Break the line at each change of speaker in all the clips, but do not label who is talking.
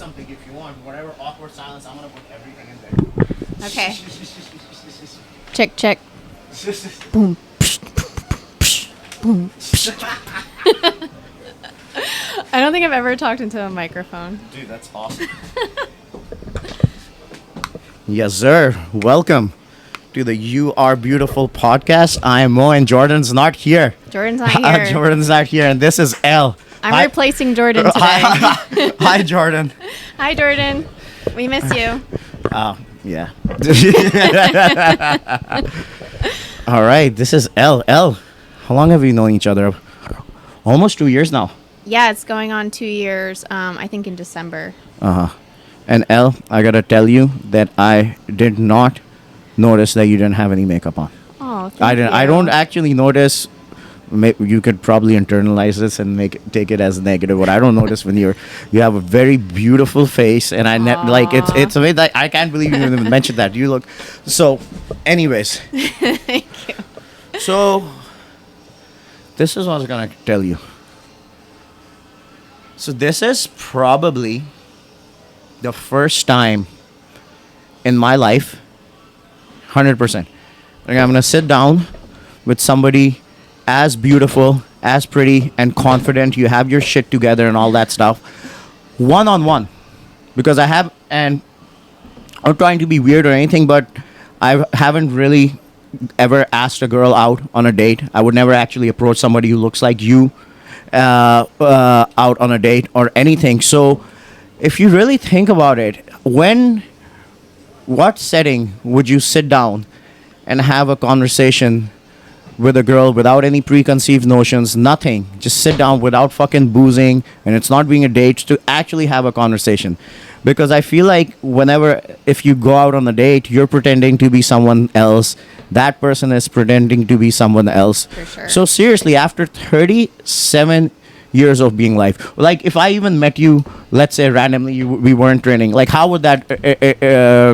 something if you want. Whatever awkward silence, I'm gonna put everything in there.
Okay. Check, check. Boom. Boom. I don't think I've ever talked into a microphone.
Dude, that's awesome. Yes, sir. Welcome to the You Are Beautiful podcast. I am Mo and Jordan's not here.
Jordan's not here.
Jordan's not here, and this is Elle.
I'm replacing Jordan today.
Hi, Jordan.
Hi, Jordan. We miss you.
Oh, yeah. All right, this is Elle. Elle, how long have we known each other? Almost 2 years now.
Yeah, it's going on 2 years, I think in December.
Uh-huh. And Elle, I gotta tell you that I did not notice that you didn't have any makeup on.
Oh, thank you.
I don't actually notice. You could probably internalize this and take it as negative. But I don't notice when you have a very beautiful face, and it's a way that I can't believe you even mentioned that. You look so. Anyways,
Thank you.
so this is what I was gonna tell you. So this is probably the first time in my life, 100%. Like I'm gonna sit down with somebody as beautiful, as pretty, and confident. You have your shit together and all that stuff, one-on-one. Because I'm not trying to be weird or anything, but I haven't really ever asked a girl out on a date. I would never actually approach somebody who looks like you out on a date or anything. So if you really think about it, what setting would you sit down and have a conversation with a girl without any preconceived notions, nothing, just sit down without fucking boozing, and it's not being a date, to actually have a conversation? Because I feel like if you go out on a date, you're pretending to be someone else, that person is pretending to be someone else.
For sure.
So seriously, after 37 years of being life, like if I even met you, let's say randomly, we weren't training, like how would that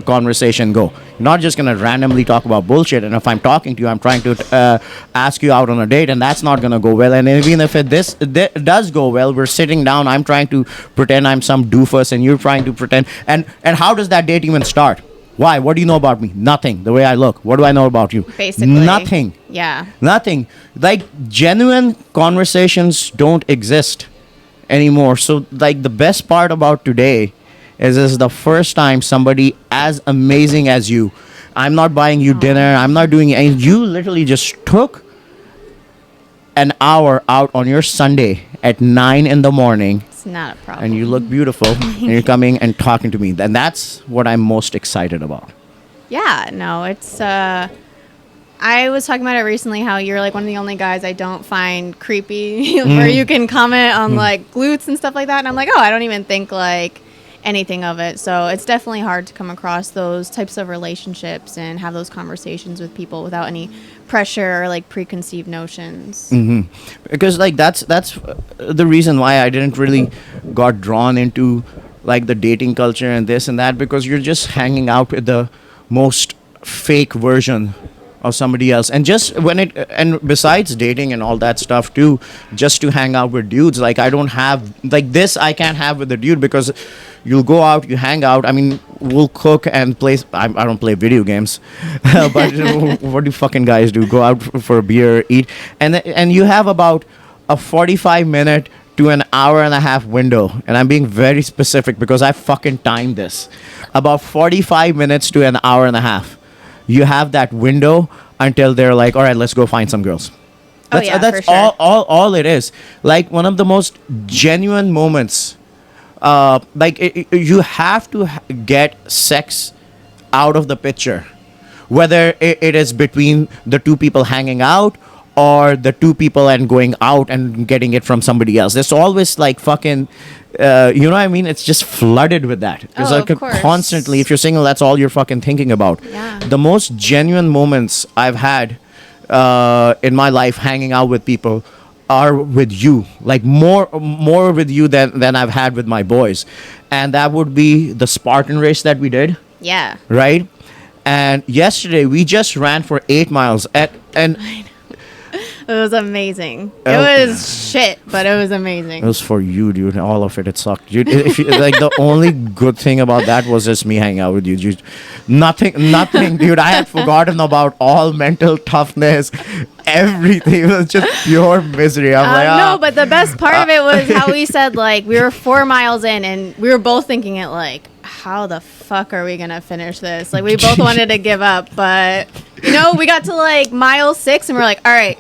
conversation go? You're not just gonna randomly talk about bullshit, and if I'm talking to you, I'm trying to ask you out on a date, and that's not gonna go well. And even if it does go well, we're sitting down, I'm trying to pretend I'm some doofus, and you're trying to pretend, and how does that date even start? Why? What do you know about me? Nothing. The way I look. What do I know about you?
Basically.
Nothing.
Yeah.
Nothing. Like, genuine conversations don't exist anymore. So, like, the best part about today is this is the first time somebody as amazing as you, I'm not buying you dinner, I'm not doing anything. You literally just took an hour out on your Sunday at 9 in the morning.
It's not a problem.
And you look beautiful, and you're coming and talking to me. And that's what I'm most excited about.
Yeah, no, it's, I was talking about it recently, how you're like one of the only guys I don't find creepy, where you can comment on like glutes and stuff like that. And I'm like, oh, I don't even think like anything of it. So it's definitely hard to come across those types of relationships and have those conversations with people without any pressure or like preconceived notions.
Because like that's the reason why I didn't really got drawn into like the dating culture and this and that, because you're just hanging out with the most fake version of somebody else. And just and besides dating and all that stuff too, just to hang out with dudes, like I don't have like this, I can't have with a dude, because you'll go out, you hang out, I mean, we'll cook and play. I don't play video games, but what do fucking guys do? Go out for a beer, eat, and you have about a 45-minute to an hour and a half window, and I'm being very specific because I fucking timed this. About 45 minutes to an hour and a half. You have that window until they're like, all right, let's go find some girls. That's
for sure.
all it is. Like one of the most genuine moments. You have to get sex out of the picture, whether it is between the two people hanging out or the two people and going out and getting it from somebody else. There's always like fucking, you know what I mean? It's just flooded with that. It's like
of course.
Constantly, if you're single, that's all you're fucking thinking about.
Yeah.
The most genuine moments I've had in my life hanging out with people are with you, like more with you than I've had with my boys. And that would be the Spartan race that we did.
Yeah.
Right? And yesterday we just ran for 8 miles and
was amazing. It
Okay.
was shit, but it was
It
amazing.
was for you, dude. All of it. It sucked, dude. If you, like the only good thing about that was just me hanging out with you, dude. Nothing, dude. I had forgotten about all mental toughness, everything. It was just pure misery. I'm like,
No, but the best part of it was how we said, like, we were 4 miles in and we were both thinking it, like, how the fuck are we going to finish this? Like, we both wanted to give up, but, you know, we got to, like, mile 6 and we're like, all right,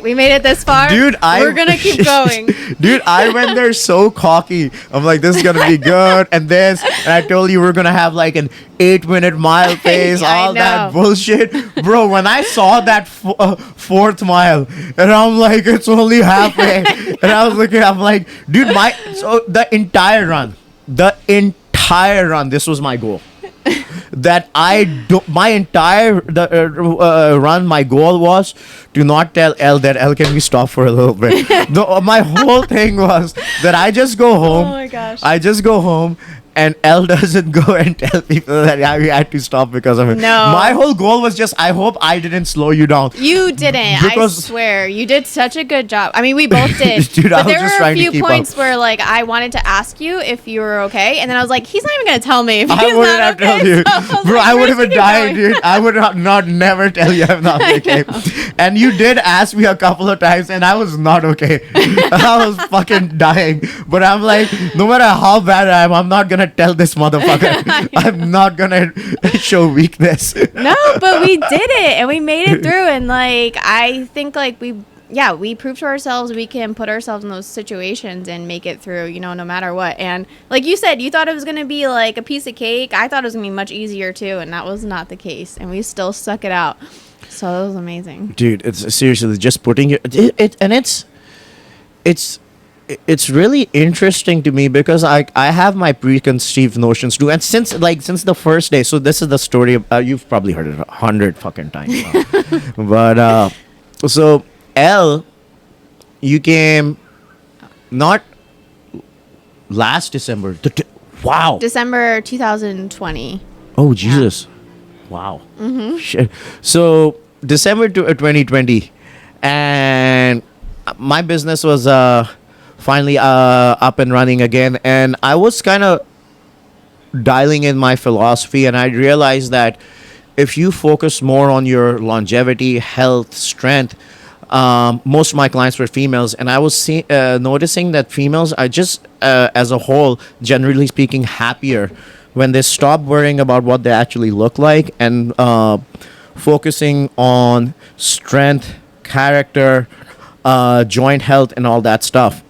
we made it this far.
Dude,
we're going to keep going.
Dude, I went there so cocky. I'm like, this is going to be good. And I told you we're going to have like an 8-minute mile pace,
I
all that
know.
bullshit. Bro, when I saw that fourth mile, and I'm like, it's only halfway. And I was looking, I'm like, dude, the entire run, this was my goal. That my entire run, my goal was to not tell Elle that Elle, can we stop for a little bit. My whole thing was that I just go home.
Oh my gosh.
I just go home. And Elle doesn't go and tell people that we had to stop because of it.
No.
My whole goal was just, I hope I didn't slow you down.
You didn't.
Because-
I swear. You did such a good job. I mean, we both did.
Dude, I
but
was
there
just
were a
trying to
few
keep
points
up.
where, like, I wanted to ask you if you were okay. And then I was like, he's not even going to tell me if
I
he's
wouldn't
not
have
okay.
told you.
So I was
Bro,
like,
I
we're
would have
just
been
gonna
dying,
keep going.
dude. I would not never tell you I'm not okay. And you did ask me a couple of times, and I was not okay. I was fucking dying. But I'm like, no matter how bad I am, I'm not going to tell this motherfucker. I'm not going to show weakness.
No, but we did it and we made it through. And, like, I think, like, we proved to ourselves we can put ourselves in those situations and make it through, you know, no matter what. And like you said, you thought it was going to be like a piece of cake. I thought it was going to be much easier too, and that was not the case. And we still stuck it out. So it was amazing.
Dude, it's seriously just putting it's really interesting to me because I have my preconceived notions too, and since the first day. So this is the story you've probably heard it 100 fucking times now. But so Elle, you came not last December. Wow.
December 2020.
Oh Jesus. Wow. Shit. So December 2020, and my business was finally up and running again, and I was kind of dialing in my philosophy, and I realized that if you focus more on your longevity, health, strength, most of my clients were females, and I was noticing that females are just as a whole, generally speaking, happier when they stop worrying about what they actually look like and focusing on strength, character, joint health, and all that stuff.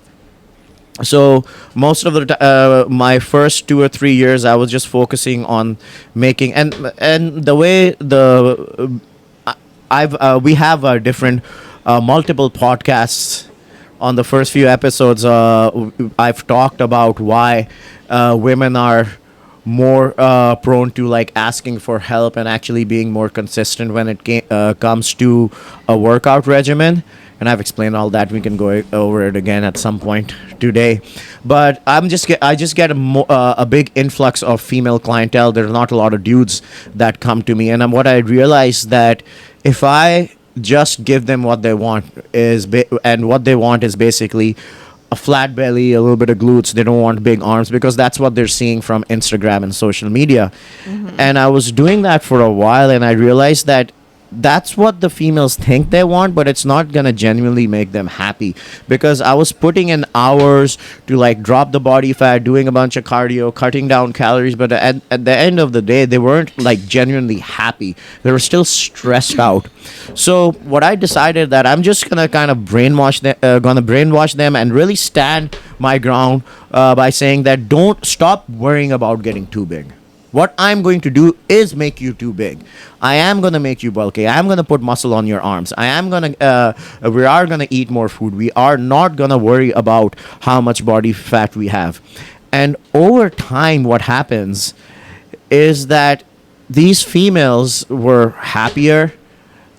So most of my first 2 or 3 years, I was just focusing on making and the way we have different multiple podcasts. On the first few episodes, I've talked about why women are more prone to like asking for help and actually being more consistent when it comes to a workout regimen. And I've explained all that. We can go over it again at some point today. But I just get a big influx of female clientele. There are not a lot of dudes that come to me. And what I realized that if I just give them what they want and what they want is basically a flat belly, a little bit of glutes. They don't want big arms because that's what they're seeing from Instagram and social media. And I was doing that for a while, and I realized that that's what the females think they want, but it's not gonna genuinely make them happy, because I was putting in hours to like drop the body fat, doing a bunch of cardio, cutting down calories, but at the end of the day, they weren't like genuinely happy. They were still stressed out. So what I decided that I'm just gonna kind of brainwash them and really stand my ground by saying that don't stop worrying about getting too big. What I'm going to do is make you too big. I am going to make you bulky. I am going to put muscle on your arms. We are going to eat more food. We are not going to worry about how much body fat we have. And over time, what happens is that these females were happier.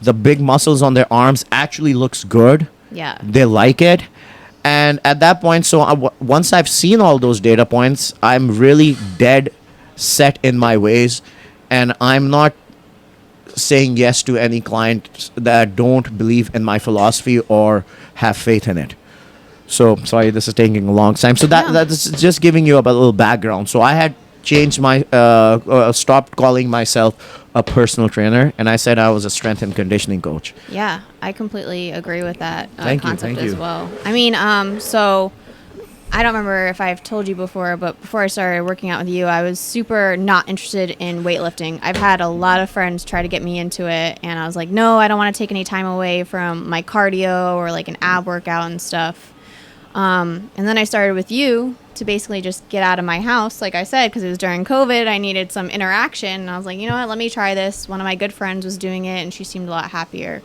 The big muscles on their arms actually looks good.
Yeah.
They like it. And at that point, once I've seen all those data points, I'm really dead set in my ways, and I'm not saying yes to any client that don't believe in my philosophy or have faith in it. So sorry, this is taking a long time. So that's just giving you a little background. So I had changed my stopped calling myself a personal trainer, and I said I was a strength and conditioning coach.
Yeah, I completely agree with that
Thank you,
concept
thank
as
you.
well. I mean, so I don't remember if I've told you before, but before I started working out with you, I was super not interested in weightlifting. I've had a lot of friends try to get me into it, and I was like, no, I don't want to take any time away from my cardio or like an ab workout and stuff. And then I started with you to basically just get out of my house, like I said, because it was during COVID. I needed some interaction, and I was like, you know what, let me try this. One of my good friends was doing it, and she seemed a lot happier.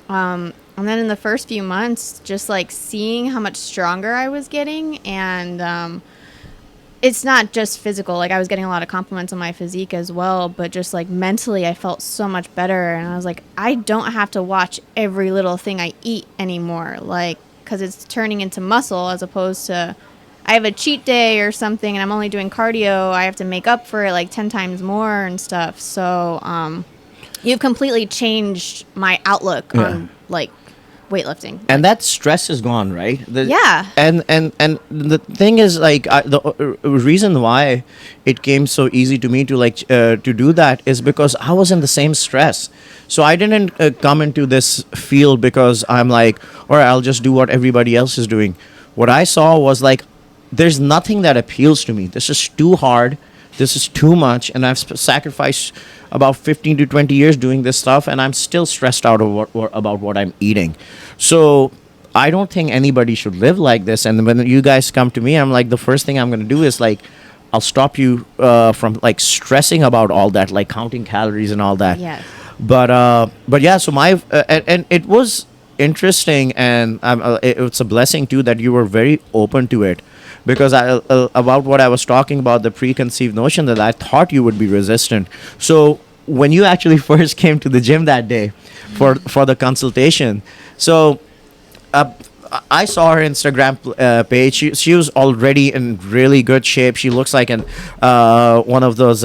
And then in the first few months, just like seeing how much stronger I was getting, and it's not just physical. Like I was getting a lot of compliments on my physique as well, but just like mentally, I felt so much better. And I was like, I don't have to watch every little thing I eat anymore, like, because it's turning into muscle as opposed to I have a cheat day or something and I'm only doing cardio. I have to make up for it like 10 times more and stuff. So you've completely changed my outlook on like weightlifting.
And that stress is gone, right?
Yeah.
And the thing is, like, the reason why it came so easy to me to like to do that is because I was in the same stress. So I didn't come into this field because I'm like, all right, I'll just do what everybody else is doing. What I saw was like, there's nothing that appeals to me. This is too hard. This is too much, and I've sacrificed about 15 to 20 years doing this stuff, and I'm still stressed out about what I'm eating. So I don't think anybody should live like this. And when you guys come to me, I'm like, the first thing I'm going to do is like, I'll stop you from like stressing about all that, like counting calories and all that.
Yes.
But yeah, so my and it was interesting, and it's a blessing too that you were very open to it, because about what I was talking about, the preconceived notion that I thought you would be resistant. So when you actually first came to the gym that day for the consultation, so I saw her Instagram page. She was already in really good shape. She looks like one of those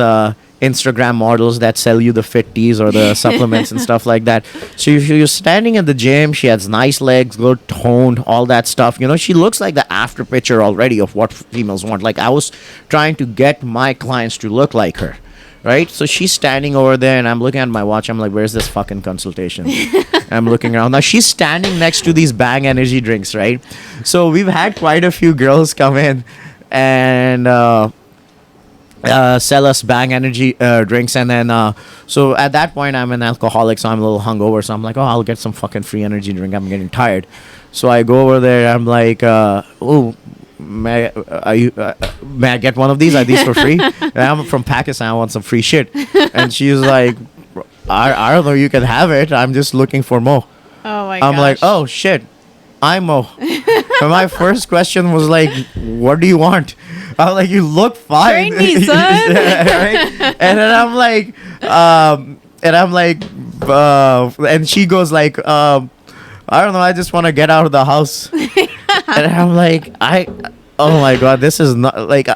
Instagram models that sell you the fit teas or the supplements and stuff like that. So she was standing in the gym. She has nice legs, good toned, all that stuff. You know, she looks like the after picture already of what females want. Like I was trying to get my clients to look like her. Right? So she's standing over there, and I'm looking at my watch. I'm like, where's this fucking consultation? I'm looking around. Now she's standing next to these Bang energy drinks, right? So we've had quite a few girls come in and sell us Bang energy drinks. And then, so at that point, I'm an alcoholic, so I'm a little hungover. So I'm like, oh, I'll get some fucking free energy drink. I'm getting tired. So I go over there. I'm like, oh, may I get one of these? Are these for free? And I'm from Pakistan. I want some free shit. And she's like, I don't know. You can have it. I'm just looking for more.
Oh my
I'm like, oh shit, I'm Mo. And my first question was like, what do you want? I was like, you look fine.
Train me, son.
Right? And then I'm like, and she goes like, I don't know. I just want to get out of the house. And I'm like, oh my god, this is not like.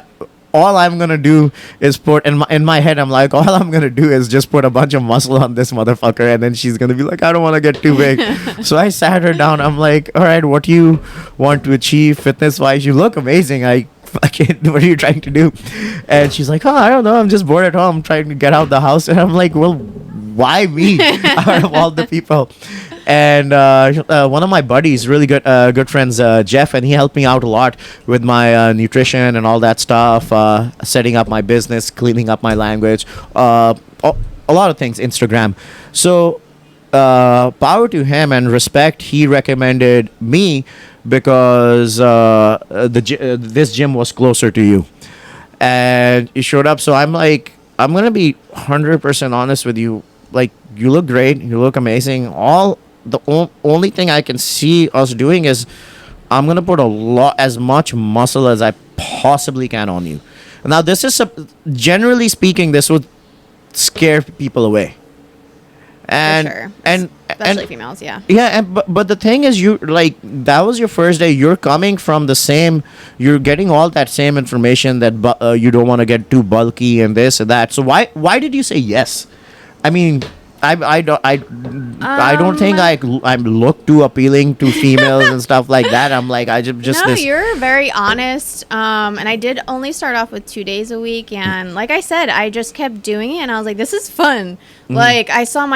All I'm gonna do is put in my head. I'm like, all I'm gonna do is just put a bunch of muscle on this motherfucker, and then she's gonna be like, I don't want to get too big. So I sat her down. I'm like, all right, what do you want to achieve fitness wise? You look amazing. What are you trying to do? And she's like, oh, I don't know. I'm just bored at home. I'm trying to get out of the house. And I'm like, well, why me out of all the people? And one of my buddies, really good friends, Jeff, and he helped me out a lot with my nutrition and all that stuff, setting up my business, cleaning up my language, a lot of things, Instagram. So power to him and respect. He recommended me because this gym was closer to you, and he showed up. So I'm like, I'm gonna be 100% honest with you. Like, you look great, you look amazing. Only thing I can see us doing is I'm gonna put as much muscle as I possibly can on you. Now, this is generally speaking, this would scare people away. And
for sure.
and
Especially females, yeah.
Yeah, but the thing is, you like, that was your first day. You're coming from the same. You're getting all that same information that you don't want to get too bulky and this and that. So why did you say yes? I mean, I don't think I'm look too appealing to females and stuff like that. I'm like I just
No,
this.
you're very honest. And I did only start off with 2 days a week, and like I said, I just kept doing it, and I was like, this is fun. Like I saw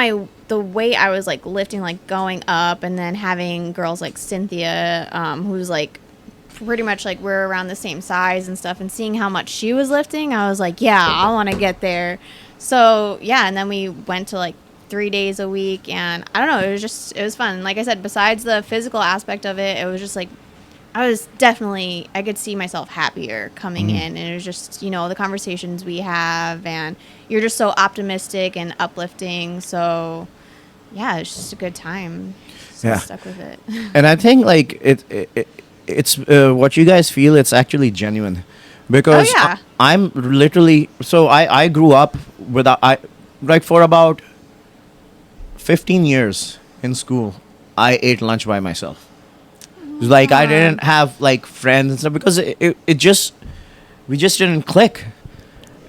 the weight I was like lifting, like going up, and then having girls like Cynthia, who's like pretty much like we're around the same size and stuff, and seeing how much she was lifting, I was like, yeah, I want to get there. So yeah, and then we went to like 3 days a week, and I don't know, it was fun. Like I said, besides the physical aspect of it, it was just like I could see myself happier coming in, and it was just, the conversations we have, and you're just so optimistic and uplifting. So yeah, it's just a good time. So
Yeah.
I stuck with it.
And I think like it's what you guys feel. It's actually genuine, because
Oh, yeah.
I'm literally so I grew up without I like for about 15 years in school. I ate lunch by myself. Like I didn't have like friends and stuff because it just we just didn't click.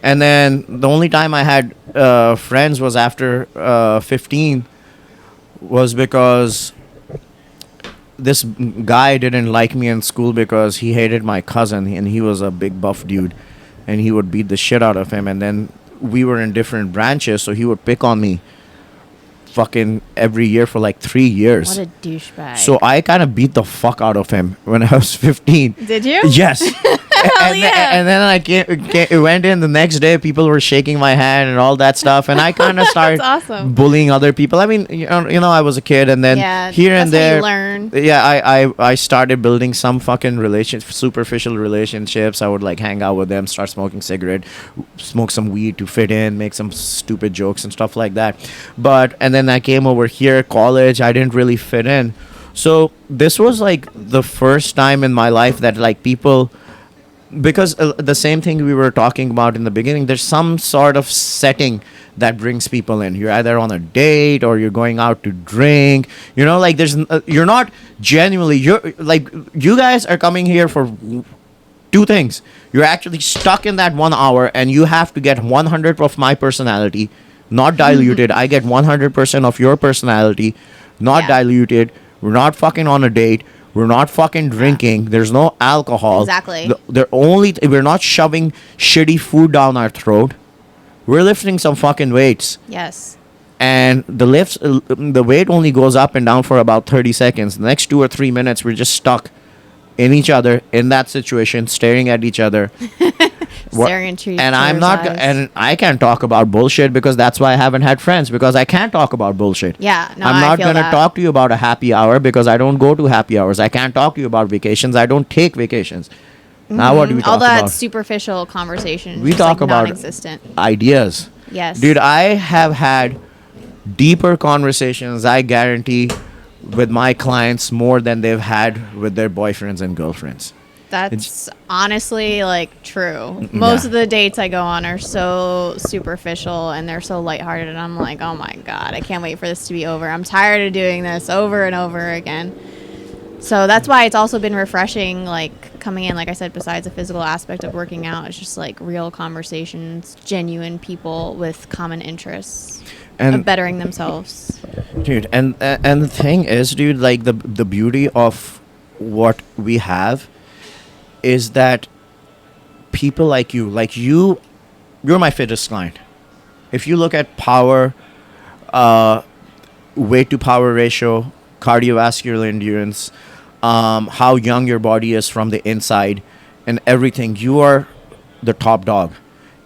And then the only time I had friends was after 15 was because this guy didn't like me in school because he hated my cousin and he was a big buff dude and he would beat the shit out of him. And then we were in different branches, so he would pick on me fucking every year for like 3 years.
What a douchebag.
So I kind of beat the fuck out of him when I was 15.
Did you?
Yes. and,
yeah.
and then I went in the next day. People were shaking my hand and all that stuff, and I kind of started
awesome.
bullying other people. I mean, I was a kid, and then
Yeah,
here and
that's how
there,
you learn.
Yeah, I started building some fucking superficial relationships. I would like hang out with them, start smoking cigarette, smoke some weed to fit in, make some stupid jokes and stuff like that. And then I came over here, college. I didn't really fit in. So this was like the first time in my life that like people, because the same thing we were talking about in the beginning, there's some sort of setting that brings people in. You're either on a date or you're going out to drink, like you're not genuinely, you're like, you guys are coming here for two things. You're actually stuck in that 1 hour and you have to get 100 of my personality, not diluted. I get 100% of your personality, not
Yeah.
diluted. We're not fucking on a date. We're not fucking drinking. There's no alcohol.
Exactly.
We're not shoving shitty food down our throat. We're lifting some fucking weights.
Yes.
And the weight only goes up and down for about 30 seconds. The next 2 or 3 minutes, we're just stuck in each other, in that situation, staring at each other.
Staring into each
And I'm
other's
not,
eyes.
and I can't talk about bullshit because that's why I haven't had friends, because I can't talk about bullshit.
Yeah, no,
I'm
I
not
feel
gonna
that.
talk to you about a happy hour because I don't go to happy hours. I can't talk to you about vacations. I don't take vacations. Now what do we
all
talk
that
about?
superficial conversation.
We
just,
talk
like,
about
non-existent.
Ideas.
Yes.
Dude, I have had deeper conversations, I guarantee, with my clients more than they've had with their boyfriends and girlfriends.
That's honestly like true. Most of the dates I go on are so superficial and they're so lighthearted, and I'm like, oh my god, I can't wait for this to be over. I'm tired of doing this over and over again. So that's why it's also been refreshing, like coming in, like I said, besides the physical aspect of working out, it's just like real conversations, genuine people with common interests
And-
of bettering themselves.
Dude, and the thing is, dude, like the beauty of what we have is that people like you're my fittest client. If you look at power, weight to power ratio, cardiovascular endurance, how young your body is from the inside, and everything, you are the top dog.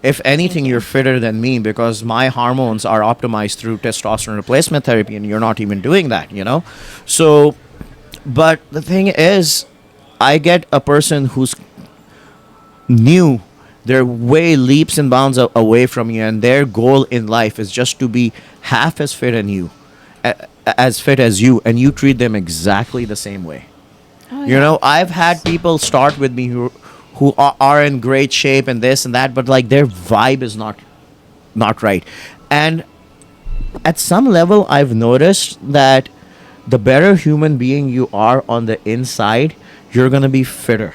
If anything, you're fitter than me because my hormones are optimized through testosterone replacement therapy, and you're not even doing that, So, but the thing is, I get a person who's new. They're way leaps and bounds away from you, and their goal in life is just to be half as fit as fit as you, and you treat them exactly the same way.
Oh,
I've had people start with me who are in great shape and this and that, but like their vibe is not right. And at some level, I've noticed that the better human being you are on the inside, you're gonna be fitter.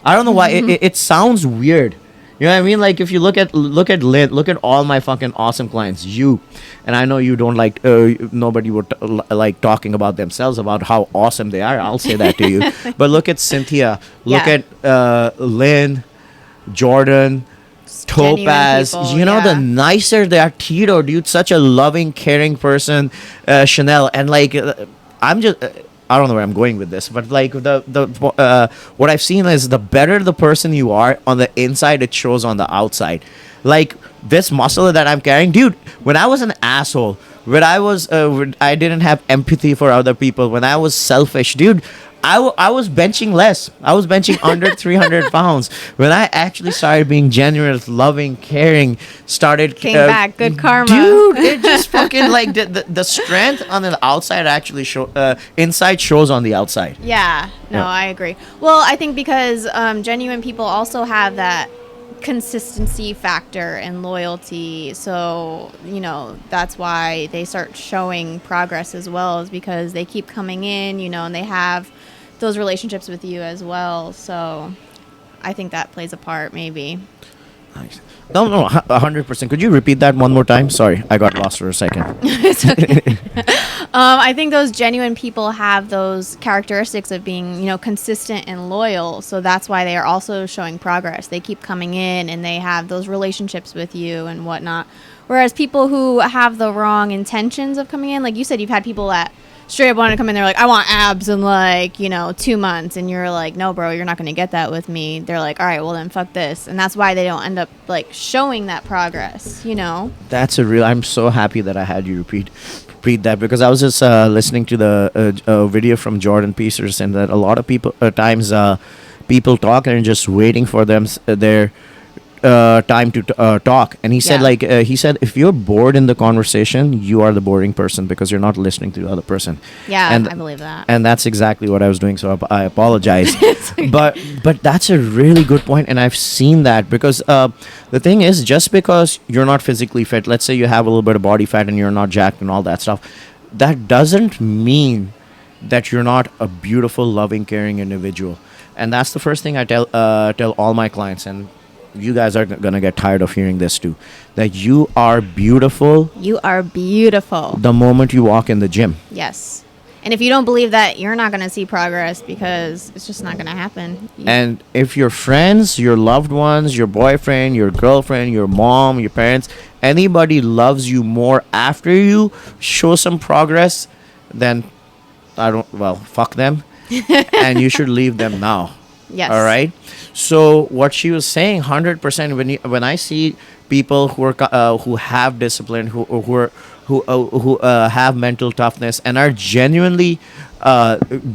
I don't know why it sounds weird. You know what I mean? Like if you look at Lynn, look at all my fucking awesome clients. You, and I know you don't like nobody would like talking about themselves about how awesome they are. I'll say that to you. But look at Cynthia. Look
Yeah.
at Lynn, Jordan,
Genuine
Topaz.
people,
You know, the
yeah.
nicer they are. Tito, dude, such a loving, caring person. Chanel, and like I'm just. I don't know where I'm going with this, but like what I've seen is the better the person you are on the inside, it shows on the outside. Like this muscle that I'm carrying, dude. When I was an asshole, when I didn't have empathy for other people, when I was selfish, dude. I was benching less. I was benching under 300 pounds. When I actually started being generous, loving, caring, started
Came back, good karma.
dude. It just fucking like the strength on the outside actually inside shows on the outside.
Yeah, no,
Yeah.
I agree. Well, I think because genuine people also have that consistency factor and loyalty. So, that's why they start showing progress as well, is because they keep coming in, and they have those relationships with you as well. So I think that plays a part, maybe.
Nice. No, 100%. Could you repeat that one more time? Sorry, I got lost for a second.
It's okay. I think those genuine people have those characteristics of being, consistent and loyal. So that's why they are also showing progress. They keep coming in and they have those relationships with you and whatnot. Whereas people who have the wrong intentions of coming in, like you said, you've had people that straight up want to come in, they're like, I want abs in 2 months. And you're like, no, bro, you're not going to get that with me. They're like, all right, well then fuck this. And that's why they don't end up showing that progress,
That's a real. I'm so happy that I had you repeat that, because I was just listening to the video from Jordan Peters, and that a lot of people times people talk and just waiting for their time to talk. And he said,
Yeah.
he said, if you're bored in the conversation, you are the boring person because you're not listening to the other person.
Yeah,
And
I believe that.
and that's exactly what I was doing. So I apologize. but that's a really good point, and I've seen that because the thing is, just because you're not physically fit, let's say you have a little bit of body fat and you're not jacked and all that stuff, that doesn't mean that you're not a beautiful, loving, caring individual. And that's the first thing I tell all my clients, and you guys are gonna get tired of hearing this too, that you are beautiful
You are beautiful.
the moment you walk in the gym.
Yes. And if you don't believe that, you're not going to see progress because it's just not going to happen.
And if your friends, your loved ones, your boyfriend, your girlfriend, your mom, your parents, anybody loves you more after you show some progress, then fuck them. And you should leave them now.
Yes.
All right. So what she was saying, 100%. When I see people who have discipline, who have mental toughness, and are genuinely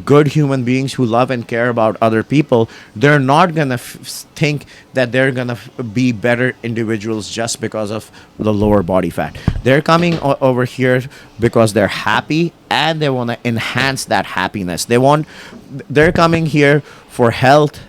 good human beings who love and care about other people, they're not gonna think that they're gonna be better individuals just because of the lower body fat. They're coming over here because they're happy and they want to enhance that happiness. They're coming here for health,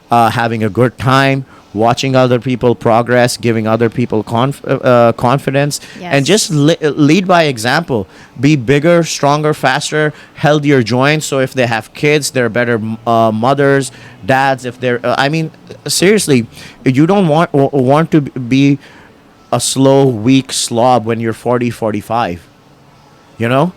having a good time, watching other people progress, giving other people confidence,
Yes.
and just lead by example. Be bigger, stronger, faster, healthier joints. So if they have kids, they're better mothers, dads. If they're, seriously, you don't want to be a slow, weak slob when you're 40, 45.
Yeah.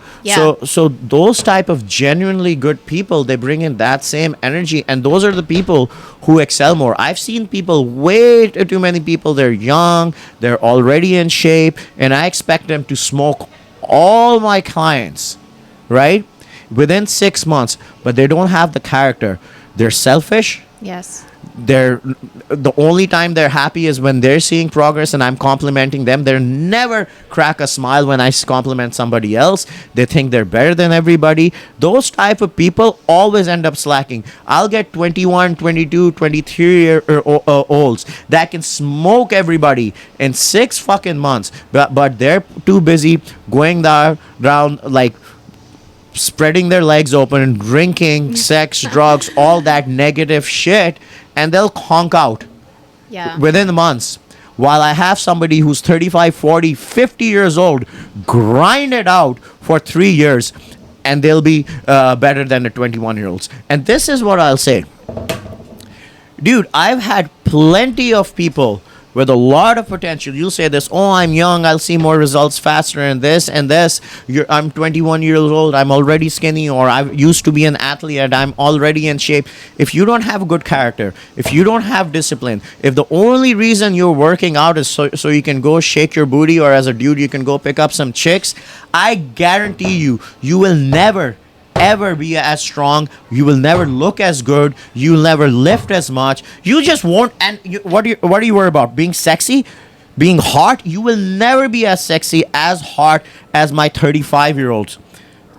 So those type of genuinely good people, they bring in that same energy, and those are the people who excel more. I've seen people, way too many people, they're young, they're already in shape, and I expect them to smoke all my clients, right, within 6 months, but they don't have the character. They're selfish.
Yes.
They're the only time they're happy is when they're seeing progress and I'm complimenting them. They're never crack a smile when I compliment somebody else. They think they're better than everybody. Those type of people always end up slacking. I'll get 21, 22, 23-year-olds that can smoke everybody in 6 fucking months, but they're too busy going around like spreading their legs open, drinking, sex, drugs, all that negative shit, and they'll conk out
Yeah.
within months. While I have somebody who's 35, 40, 50 years old, grind it out for 3 years, and they'll be better than the 21-year-olds. And this is what I'll say. Dude, I've had plenty of people with a lot of potential. You'll say this, oh, I'm young, I'll see more results faster, and this and this. I'm 21 years old, I'm already skinny, or I used to be an athlete, I'm already in shape. If you don't have good character, if you don't have discipline, if the only reason you're working out is so you can go shake your booty, or as a dude you can go pick up some chicks, I guarantee you will never ever be as strong. You will never look as good. You'll never lift as much. You just won't. And what are you worried about? Being sexy, being hot? You will never be as sexy, as hot as my 35-year-old,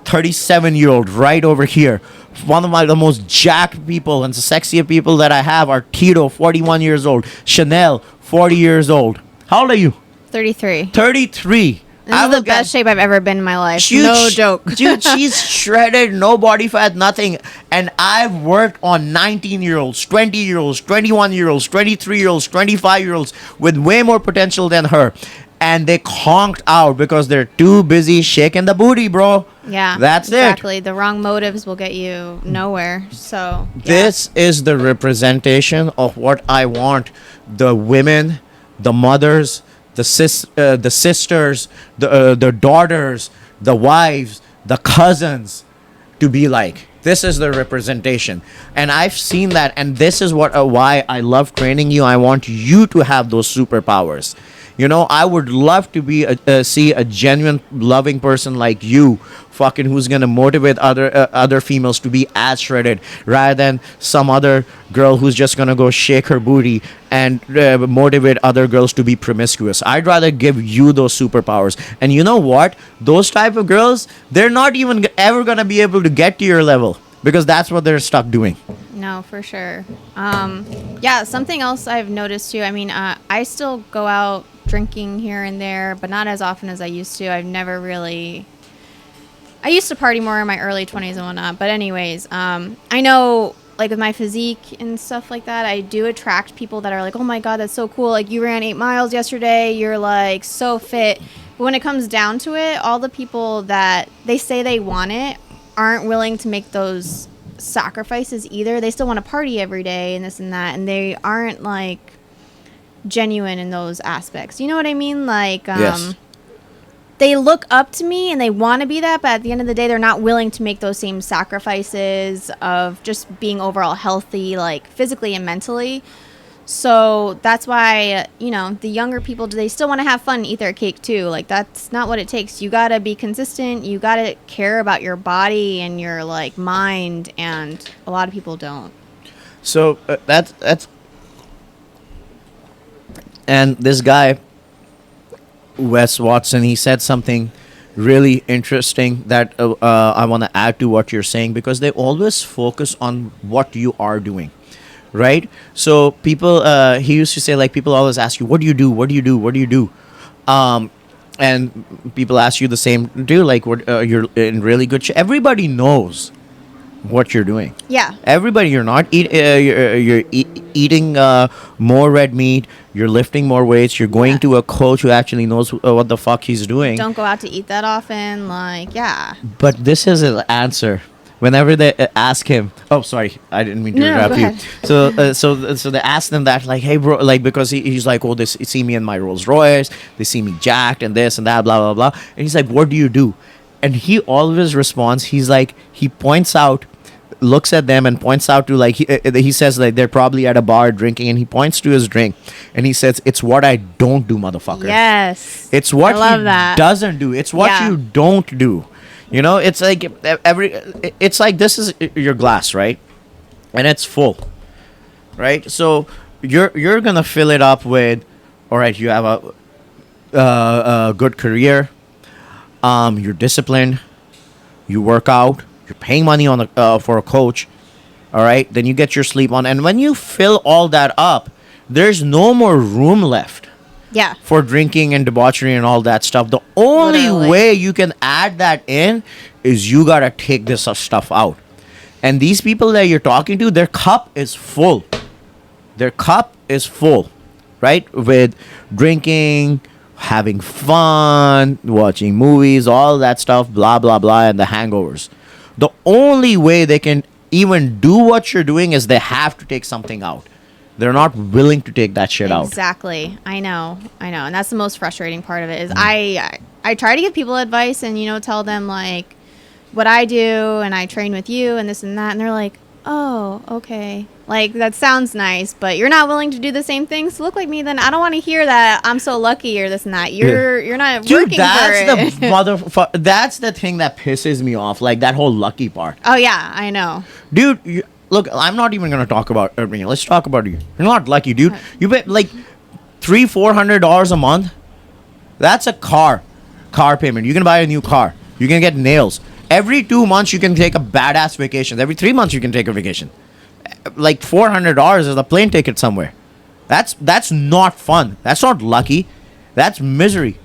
37-year-old right over here. One of the most jacked people and sexier people that I have are Tito, 41 years old, Chanel, 40 years old. How old are you?
33.
33.
This is the best shape I've ever been in my life.
Dude,
no joke.
Dude, she's shredded, no body fat, nothing. And I've worked on 19-year-olds, 20-year-olds, 21-year-olds, 23-year-olds, 25-year-olds with way more potential than her. And they conked out because they're too busy shaking the booty, bro.
Yeah.
That's
exactly. The wrong motives will get you nowhere. So, yeah.
This is the representation of what I want the women, the mothers, the sisters, the daughters, the wives, the cousins to be like. This is the representation, and I've seen that, and this is why I love training you. I want you to have those superpowers. You know, I would love to see a genuine, loving person like you, fucking, who's gonna motivate other females to be as shredded, rather than some other girl who's just gonna go shake her booty and motivate other girls to be promiscuous. I'd rather give you those superpowers. And you know what? Those type of girls, they're not even ever gonna be able to get to your level, because that's what they're stuck doing.
No, for sure. Yeah, something else I've noticed too. I mean, I still go out drinking here and there, but not as often as I used to. I've never really... I used to party more in my early 20s and whatnot. But anyways, I know, like, with my physique and stuff like that, I do attract people that are like, oh my God, that's so cool. Like, you ran 8 miles yesterday. You're, like, so fit. But when it comes down to it, all the people that they say they want it aren't willing to make those sacrifices either. They still want to party every day and this and that. And they aren't, like, genuine in those aspects. You know what I mean? Like,
yes.
They look up to me and they want to be that, but at the end of the day, they're not willing to make those same sacrifices of just being overall healthy, like physically and mentally. So that's why, you know, the younger people, they still want to have fun and eat their cake too. Like, that's not what it takes. You got to be consistent. You got to care about your body and your, like, mind. And a lot of people don't.
So that's and this guy, Wes Watson, he said something really interesting that I want to add to what you're saying, because they always focus on what you are doing, right? So people, he used to say, like, people always ask you, what do you do? What do you do? What do you do? And people ask you the same, like, what, you're in really good shape. Everybody knows what you're doing.
Yeah.
Everybody, you're not eating more red meat. You're lifting more weights. You're going to a coach who actually knows what the fuck he's doing.
Don't go out to eat that often. Like, yeah.
But this is an answer. Whenever they ask him, oh, sorry, I didn't mean to interrupt you. So they ask them that, like, hey, bro, like, because he's like, oh, they see me in my Rolls Royce. They see me jacked and this and that, blah, blah, blah. And he's like, what do you do? And he always responds, he's like, he points out, looks at them and points out to, like, he says, like, they're probably at a bar drinking, and he points to his drink and he says, it's what I don't do, motherfucker.
Yes.
It's what he doesn't do. It's what you don't do. You know, it's like it's like, this is your glass, right? And it's full, right? So you're gonna fill it up with, all right, you have a good career, you're disciplined, you work out, you're paying money on for a coach, all right? Then you get your sleep on, and when you fill all that up, there's no more room left.
Yeah.
For drinking and debauchery and all that stuff. The only way you can add that in is you gotta take this stuff out. And these people that you're talking to, their cup is full. Their cup is full, right? With drinking, having fun, watching movies, all that stuff, blah, blah, blah, and the hangovers. The only way they can even do what you're doing is they have to take something out. They're not willing to take that shit out.
Exactly. I know. And that's the most frustrating part of it is I try to give people advice and, tell them like what I do and I train with you and this and that. And they're like, oh, okay. Like, that sounds nice, but you're not willing to do the same things to look like me. Then I don't want to hear that I'm so lucky or this and that. You're not working
that's
for
the that's the thing that pisses me off. Like, that whole lucky part.
Oh, yeah, I know.
Dude, look, I'm not even gonna talk about let's talk about you. You're not lucky, dude. You pay like $300-400 a month. That's a car payment. You can buy a new car. You can get nails. Every 2 months you can take a badass vacation. Every 3 months you can take a vacation. Like $400 is a plane ticket somewhere. That's not fun. That's not lucky. That's misery.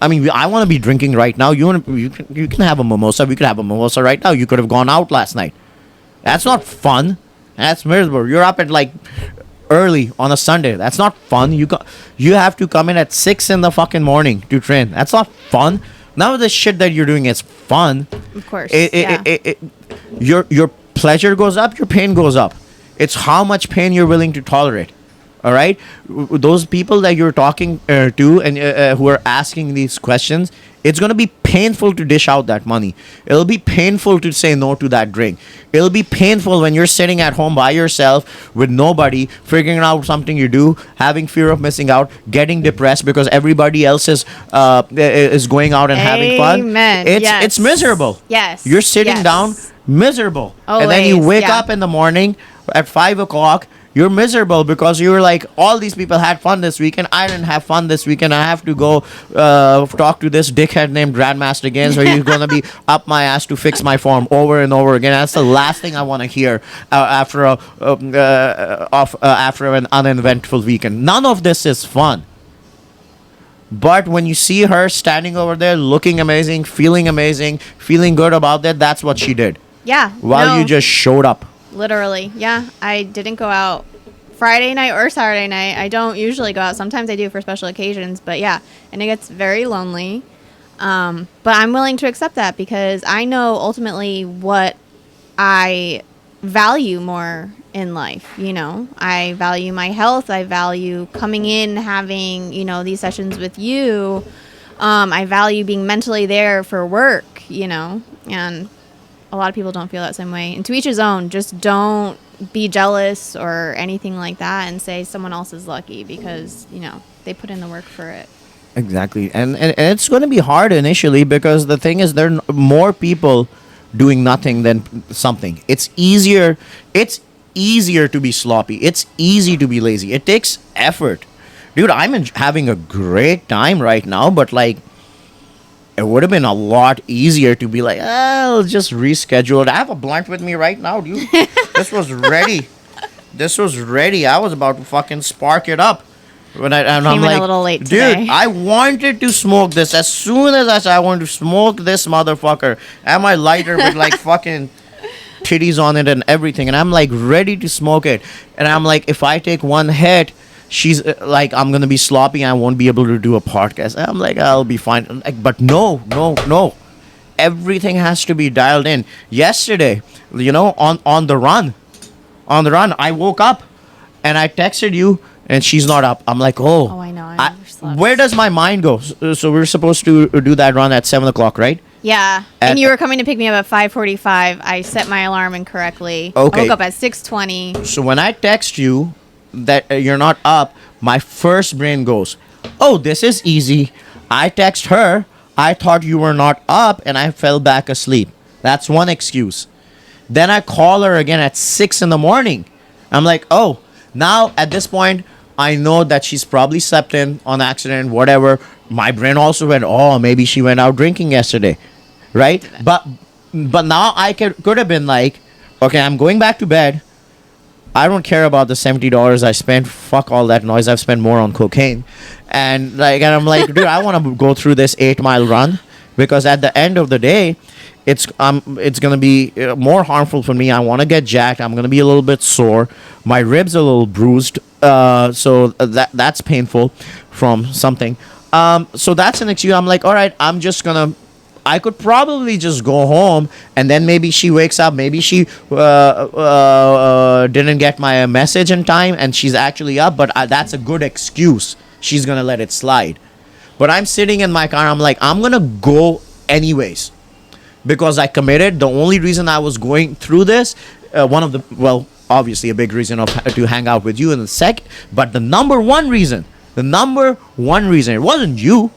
I mean, I want to be drinking right now. You can have a mimosa. We could have a mimosa right now. You could have gone out last night. That's not fun. That's miserable. You're up at like early on a Sunday. That's not fun. You have to come in at 6 in the fucking morning to train. That's not fun. None of the shit that you're doing is fun.
Of course.
Your pleasure goes up, your pain goes up. It's how much pain you're willing to tolerate. All right? Those people that you're talking to and who are asking these questions, it's going to be painful to dish out that money. It'll be painful to say no to that drink. It'll be painful when you're sitting at home by yourself with nobody, figuring out something you do, having fear of missing out, getting depressed because everybody else is going out and having fun.
Amen.
It's miserable.
Yes.
You're sitting down miserable.
Always,
and then you wake up in the morning at 5 o'clock. You're miserable because you're like, all these people had fun this weekend. I didn't have fun this weekend. I have to go talk to this dickhead named Grandmaster again. So he's going to be up my ass to fix my form over and over again. That's the last thing I want to hear after an uneventful weekend. None of this is fun. But when you see her standing over there looking amazing, feeling good about that, that's what she did.
Yeah.
While you just showed up.
Literally, yeah. I didn't go out Friday night or Saturday night. I don't usually go out. Sometimes I do for special occasions, but yeah. And it gets very lonely. But I'm willing to accept that because I know ultimately what I value more in life. I value my health. I value coming in, having, these sessions with you. I value being mentally there for work, and a lot of people don't feel that same way. And to each his own. Just don't be jealous or anything like that and say someone else is lucky because, they put in the work for it.
Exactly. And it's going to be hard initially because the thing is there are more people doing nothing than something. It's easier to be sloppy. It's easy to be lazy. It takes effort. Dude, I'm having a great time right now, but like, it would have been a lot easier to be like, I'll just reschedule it. I have a blunt with me right now, dude. This was ready. I was about to fucking spark it up. I'm like,
a little late today.
Dude, I wanted to smoke this. As soon as I said I wanted to smoke this motherfucker, and my lighter with like fucking titties on it and everything, and I'm like ready to smoke it. And I'm like, if I take one hit, she's like, I'm gonna be sloppy and I won't be able to do a podcast. I'm like, I'll be fine. Like, but no. Everything has to be dialed in. Yesterday, on the run, I woke up and I texted you and she's not up. I'm like, oh
I know. I never slept.
Where does my mind go? So we're supposed to do that run at 7 o'clock, right?
Yeah. And you were coming to pick me up at 5:45. I set my alarm incorrectly.
Okay.
I woke up at 6:20.
So when I text you that you're not up, my first brain goes, oh, this is easy. I text her, I thought you were not up, and I fell back asleep. That's one excuse. Then I call her again at 6 in the morning. I'm like, oh, now at this point, I know that she's probably slept in on accident, whatever. My brain also went, oh, maybe she went out drinking yesterday, right? But now I could have been like, okay, I'm going back to bed. I don't care about the $70 I spent. Fuck all that noise. I've spent more on cocaine. And I'm like, dude, I want to go through this 8-mile run because at the end of the day, it's gonna be more harmful for me. I want to get jacked. I'm gonna be a little bit sore. My ribs are a little bruised. So that's painful from something. So that's an excuse. I'm like, all right, I'm just gonna I could probably just go home, and then maybe she wakes up, maybe she didn't get my message in time and she's actually up, but that's a good excuse. She's gonna let it slide. But I'm sitting in my car, I'm like, I'm gonna go anyways because I committed. The only reason I was going through this, obviously a big reason to hang out with you in the second, but the number one reason, it wasn't you,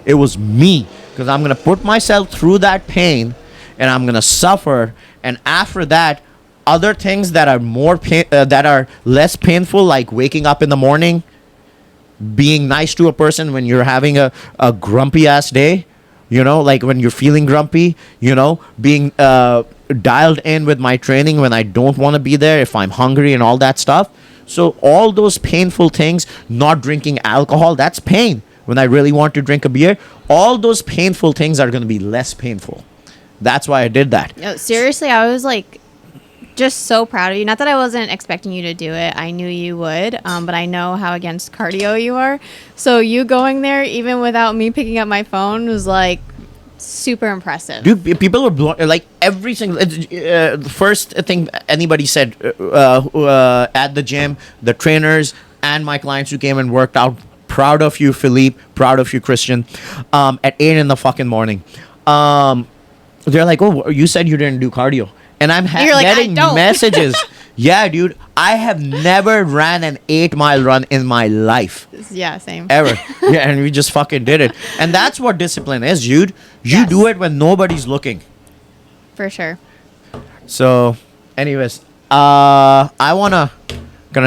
it was me, because I'm gonna put myself through that pain, and I'm gonna suffer, and after that, other things that are that are less painful, like waking up in the morning, being nice to a person when you're having a grumpy ass day, like when you're feeling grumpy, being dialed in with my training when I don't want to be there, if I'm hungry and all that stuff. So all those painful things, not drinking alcohol, that's pain. When I really want to drink a beer, all those painful things are going to be less painful. That's why I did that.
No, seriously, I was like just so proud of you. Not that I wasn't expecting you to do it. I knew you would, but I know how against cardio you are. So you going there, even without me picking up my phone, was like super impressive.
Dude, people were like every single the first thing anybody said at the gym, the trainers and my clients who came and worked out. Proud of you, Philippe. Proud of you, Christian. At 8 in the fucking morning, they're like, "Oh, you said you didn't do cardio." And I'm getting messages. Yeah, dude, I have never ran an 8-mile run in my life.
Yeah, same.
Ever. Yeah, and we just fucking did it. And that's what discipline is, dude. You do it when nobody's looking.
For sure.
So, anyways, gonna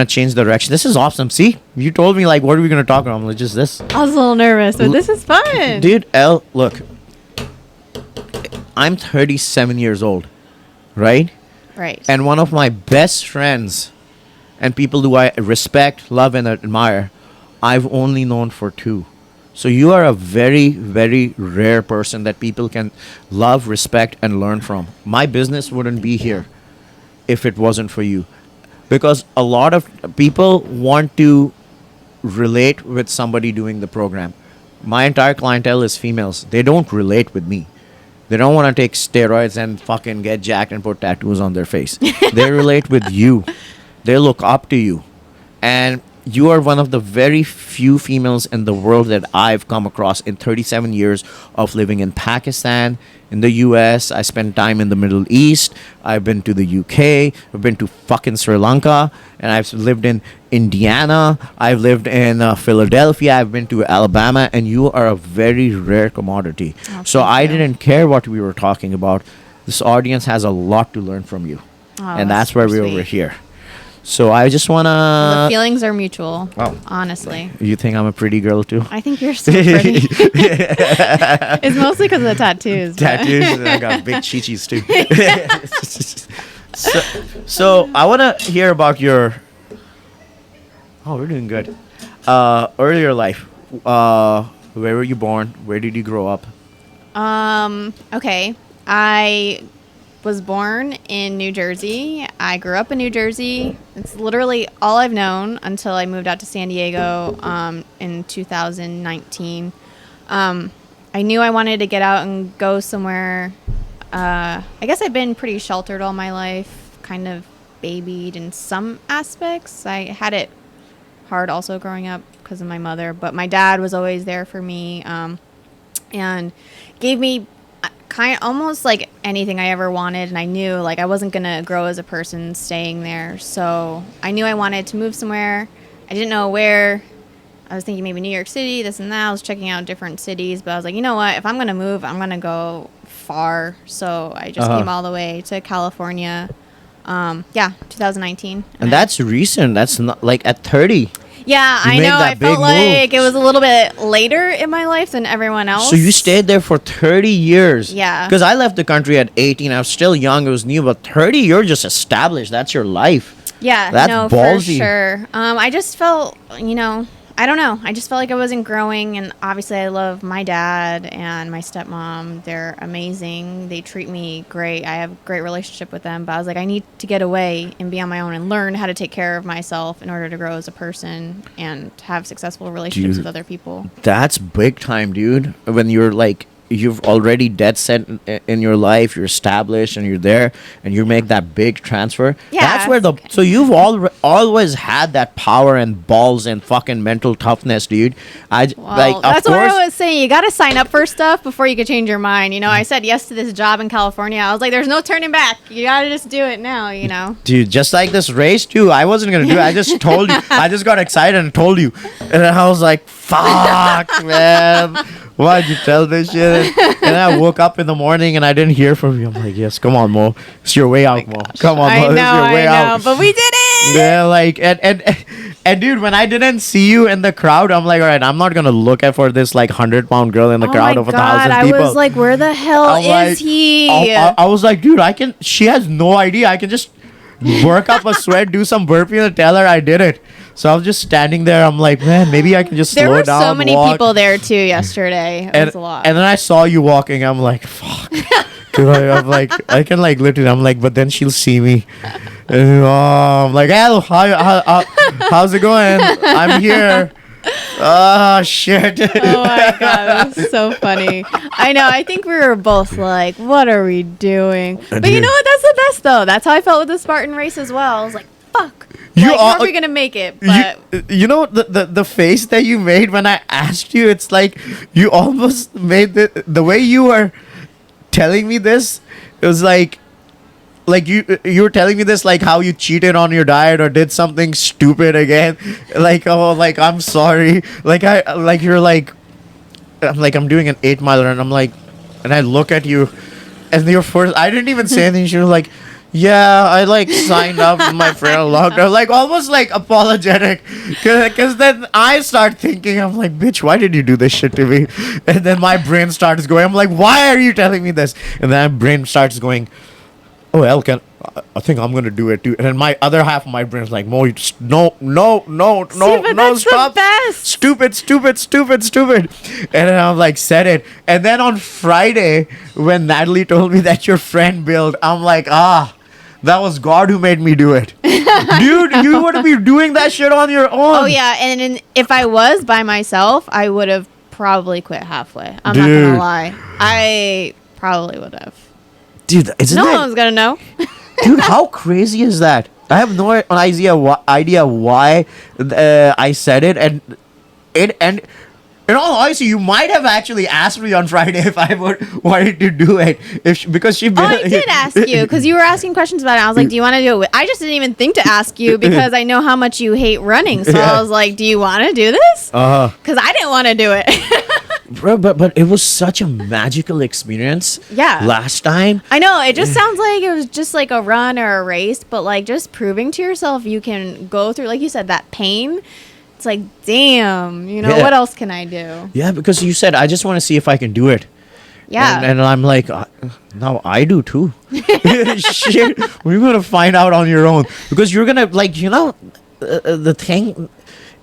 change the direction. This is awesome. See? You told me, like, what are we gonna talk about? I'm like, just this.
I was a little nervous, but this is fun.
Dude, look. I'm 37 years old. Right?
Right.
And one of my best friends and people who I respect, love, and admire, I've only known for 2. So you are a very, very rare person that people can love, respect, and learn from. My business wouldn't be here if it wasn't for you. Because a lot of people want to relate with somebody doing the program. My entire clientele is females. They don't relate with me. They don't want to take steroids and fucking get jacked and put tattoos on their face. They relate with you. They look up to you. And you are one of the very few females in the world that I've come across in 37 years of living in Pakistan, in the US. I spent time in the Middle East. I've been to the UK. I've been to fucking Sri Lanka. And I've lived in Indiana. I've lived in Philadelphia. I've been to Alabama. And you are a very rare commodity.
Oh,
so I didn't care what we were talking about. This audience has a lot to learn from you.
Oh,
and that's why we're over here. So I just want to...
The feelings are mutual, honestly.
You think I'm a pretty girl, too?
I think you're so pretty. It's mostly because of the tattoos.
Tattoos, and I got big chichis, too. so I want to hear about your... Oh, we're doing good. Earlier life. Where were you born? Where did you grow up?
Okay. I was born in New Jersey. I grew up in New Jersey. It's literally all I've known until I moved out to San Diego in 2019. I knew I wanted to get out and go somewhere. I guess I've been pretty sheltered all my life, kind of babied in some aspects. I had it hard also growing up because of my mother, but my dad was always there for me and gave me kind of almost like anything I ever wanted, and I knew like I wasn't gonna grow as a person staying there, so I knew I wanted to move somewhere. I didn't know where. I was thinking maybe New York City, this and that. I was checking out different cities, but I was like, you know what, if I'm gonna move, I'm gonna go far. So I just came all the way to California 2019.
And that's recent. That's not like at 30.
Yeah, I know. I felt like it was a little bit later in my life than everyone else.
So you stayed there for 30 years.
Yeah.
Because I left the country at 18. I was still young. It was new. But 30, you're just established. That's your life.
Yeah.
That's
for
ballsy.
sure. I just felt, I don't know. I just felt like I wasn't growing. And obviously I love my dad and my stepmom. They're amazing. They treat me great. I have a great relationship with them. But I was like, I need to get away and be on my own and learn how to take care of myself in order to grow as a person and have successful relationships with other people.
That's big time, dude. When you're like you've already dead set in your life, you're established and you're there, and you make that big transfer.
Yeah,
That's where
okay.
so you've always had that power and balls and fucking mental toughness, dude.
Well, that's what I was saying. You got to sign up for stuff before you can change your mind. You know, I said yes to this job in California. I was like, there's no turning back. You got to just do it now, you know.
Dude, just like this race too, I wasn't gonna do it. I just told you. I just got excited and told you, and then I was like, "Fuck, man, why'd you tell this shit?" And then I woke up in the morning and I didn't hear from you. I'm like, "Yes, come on, Mo. It's your way out, Mo. Come on, Mo. It's your way out."
But we did it.
Yeah, like and dude, when I didn't see you in the crowd, I'm like, all right, I'm not gonna look at for this like 100-pound girl in the crowd of 1,000 people.
I was like, where the hell
I'm
is
like-
he?
I was like, dude, she has no idea. I can just work up a sweat, do some burpee, and tell her I did it. So I was just standing there. I'm like, man, maybe I can just
There
slow
were
down.
so many
walk.
people there too yesterday. It was a lot.
And then I saw you walking. I'm like, fuck. 'Cause I'm like, I can like literally. I'm like, but then she'll see me. And, I'm like, hello, how's it going? I'm here. Oh shit.
Oh my god, that's so funny. I know. I think we were both like, "What are we doing?" But you know what? That's the best though. That's how I felt with the Spartan race as well. I was like, "Fuck, how are we gonna make it?" But
you know the face that you made when I asked you. It's like you almost made the way you were telling me this. It was like you were telling me this like how you cheated on your diet or did something stupid again, like, oh, like, I'm sorry, like you're like, I'm doing an 8 miler and I'm like, and I look at you and your first, I didn't even say anything. She was like, yeah, I like signed up with my friend locked up, like almost like apologetic, because then I start thinking, I'm like, bitch, why did you do this shit to me? And then my brain starts going, I'm like, why are you telling me this? And then my brain starts going, oh, Elkin, I think I'm gonna do it too. And then my other half of my brain's like, Mo, you just, no,
that's
stop,
the best.
stupid. And then I'm like, said it. And then on Friday, when Natalie told me that your friend built, I'm like, that was God who made me do it. Dude, you would be doing that shit on your own.
oh yeah, and if I was by myself, I would have probably quit halfway. I'm not
Dude.
gonna lie. I probably would have.
Dude, isn't
No
that...
one's gonna know.
Dude, how crazy is that? I have no idea why I said it, and in all honesty, you might have actually asked me on Friday if I wanted to do it, because she.
Oh, I did ask you because you were asking questions about it. I was like, "Do you want to do it?" I just didn't even think to ask you because I know how much you hate running. So
Yeah.
I was like, "Do you want to do this?" Because I didn't want to do it.
Bro, but it was such a magical experience.
Yeah.
Last time.
I know it just sounds like it was just like a run or a race, but like just proving to yourself you can go through, like you said, that pain. It's like, damn, you know,
Yeah.
what else can I do?
Yeah, because you said I just want to see if I can do it.
Yeah.
And I'm like, now I do too. Shit, we're gonna find out on your own, because you're gonna, like, you know, the thing.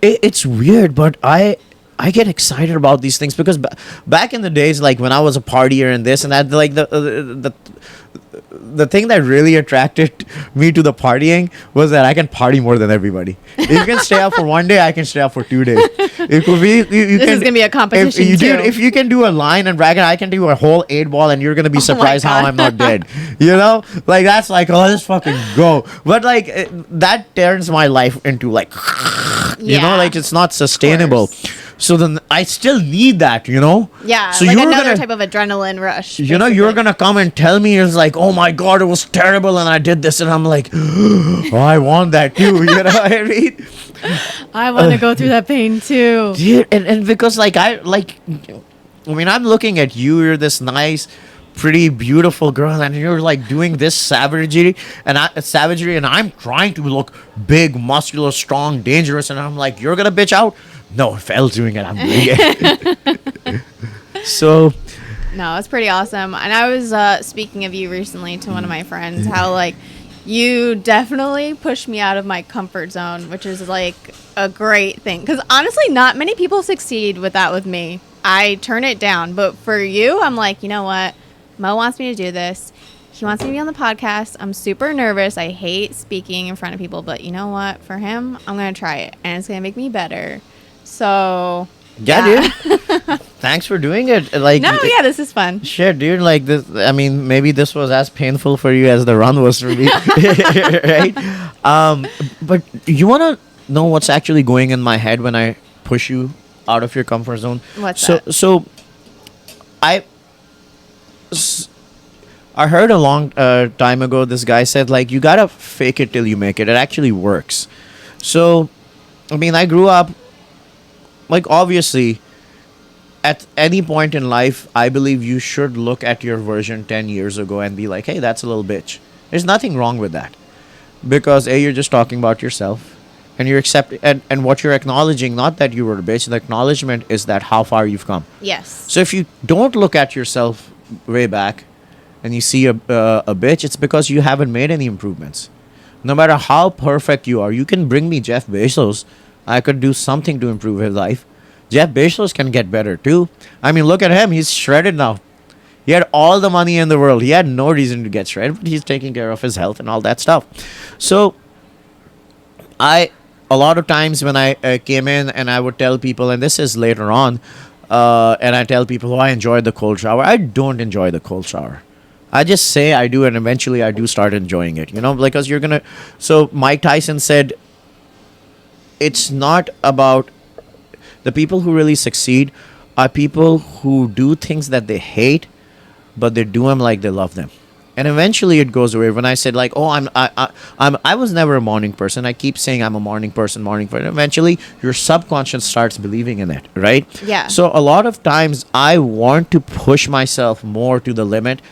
It's weird, but I get excited about these things because back in the days, like when I was a partier and this and that, like the thing that really attracted me to the partying was that I can party more than everybody. If you can stay up for one day, I can stay up for 2 days. It could be
This is gonna be a competition too.
If you can do a line and bracket, I can do a whole 8 ball, and you're gonna be
my
surprised how
God.
I'm not dead. You know, like that's like, oh, let's fucking go. But like that turns my life into like, you know,
Yeah,
like it's not sustainable.
course.
So then I still need that, you know?
Yeah,
So
like
you're
another
gonna,
type of adrenaline rush.
you know, you're
basically.
gonna come and tell me, it's like, oh my God, it was terrible and I did this, and I'm like, oh, I want that too. You know what I mean?
I want to go through that pain too.
Dude, and because like I mean, I'm looking at you, you're this nice, pretty, beautiful girl, and you're like doing this savagery, and I'm trying to look big, muscular, strong, dangerous, and I'm like, you're gonna bitch out? No, if Elle's doing it, I'm doing it. So
No, it's pretty awesome. And I was speaking of you recently to one of my friends, how like you definitely pushed me out of my comfort zone, which is like a great thing. Because honestly, not many people succeed with that with me. I turn it down. But for you, I'm like, you know what? Mo wants me to do this. He wants me to be on the podcast. I'm super nervous. I hate speaking in front of people. But you know what? For him, I'm going to try it. And it's going to make me better. So,
yeah, dude. Thanks for doing it. Like,
No, yeah, this is fun.
shit, dude. Like this. I mean, maybe this was as painful for you as the run was for me, right? But you wanna know what's actually going in my head when I push you out of your comfort zone?
What's
so
that?
so I s- I heard a long time ago this guy said like you gotta fake it till you make it. It actually works. So I mean I grew up like obviously at any point in life I believe you should look at your version 10 years ago and be like, hey, that's a little bitch. There's nothing wrong with that because a you're just talking about yourself and you're accepting and what you're acknowledging, not that you were a bitch, the acknowledgement is that how far you've come.
Yes.
So if you don't look at yourself way back and you see a bitch, it's because you haven't made any improvements. No matter how perfect you are, you can bring me Jeff Bezos. I could do something to improve his life. Jeff Bezos can get better too. I mean, look at him. He's shredded now. He had all the money in the world. He had no reason to get shredded, but he's taking care of his health and all that stuff. So a lot of times when I came in and I would tell people, and this is later on, and I tell people, oh, I enjoyed the cold shower. I don't enjoy the cold shower. I just say I do, and eventually I do start enjoying it. You know, because you're gonna. So Mike Tyson said, it's not about the people who really succeed are people who do things that they hate, but they do them like they love them. And eventually it goes away. When I said like, oh, I was never a morning person. I keep saying I'm a morning person. Eventually, your subconscious starts believing in it, right?
Yeah.
So a lot of times I want to push myself more to the limit,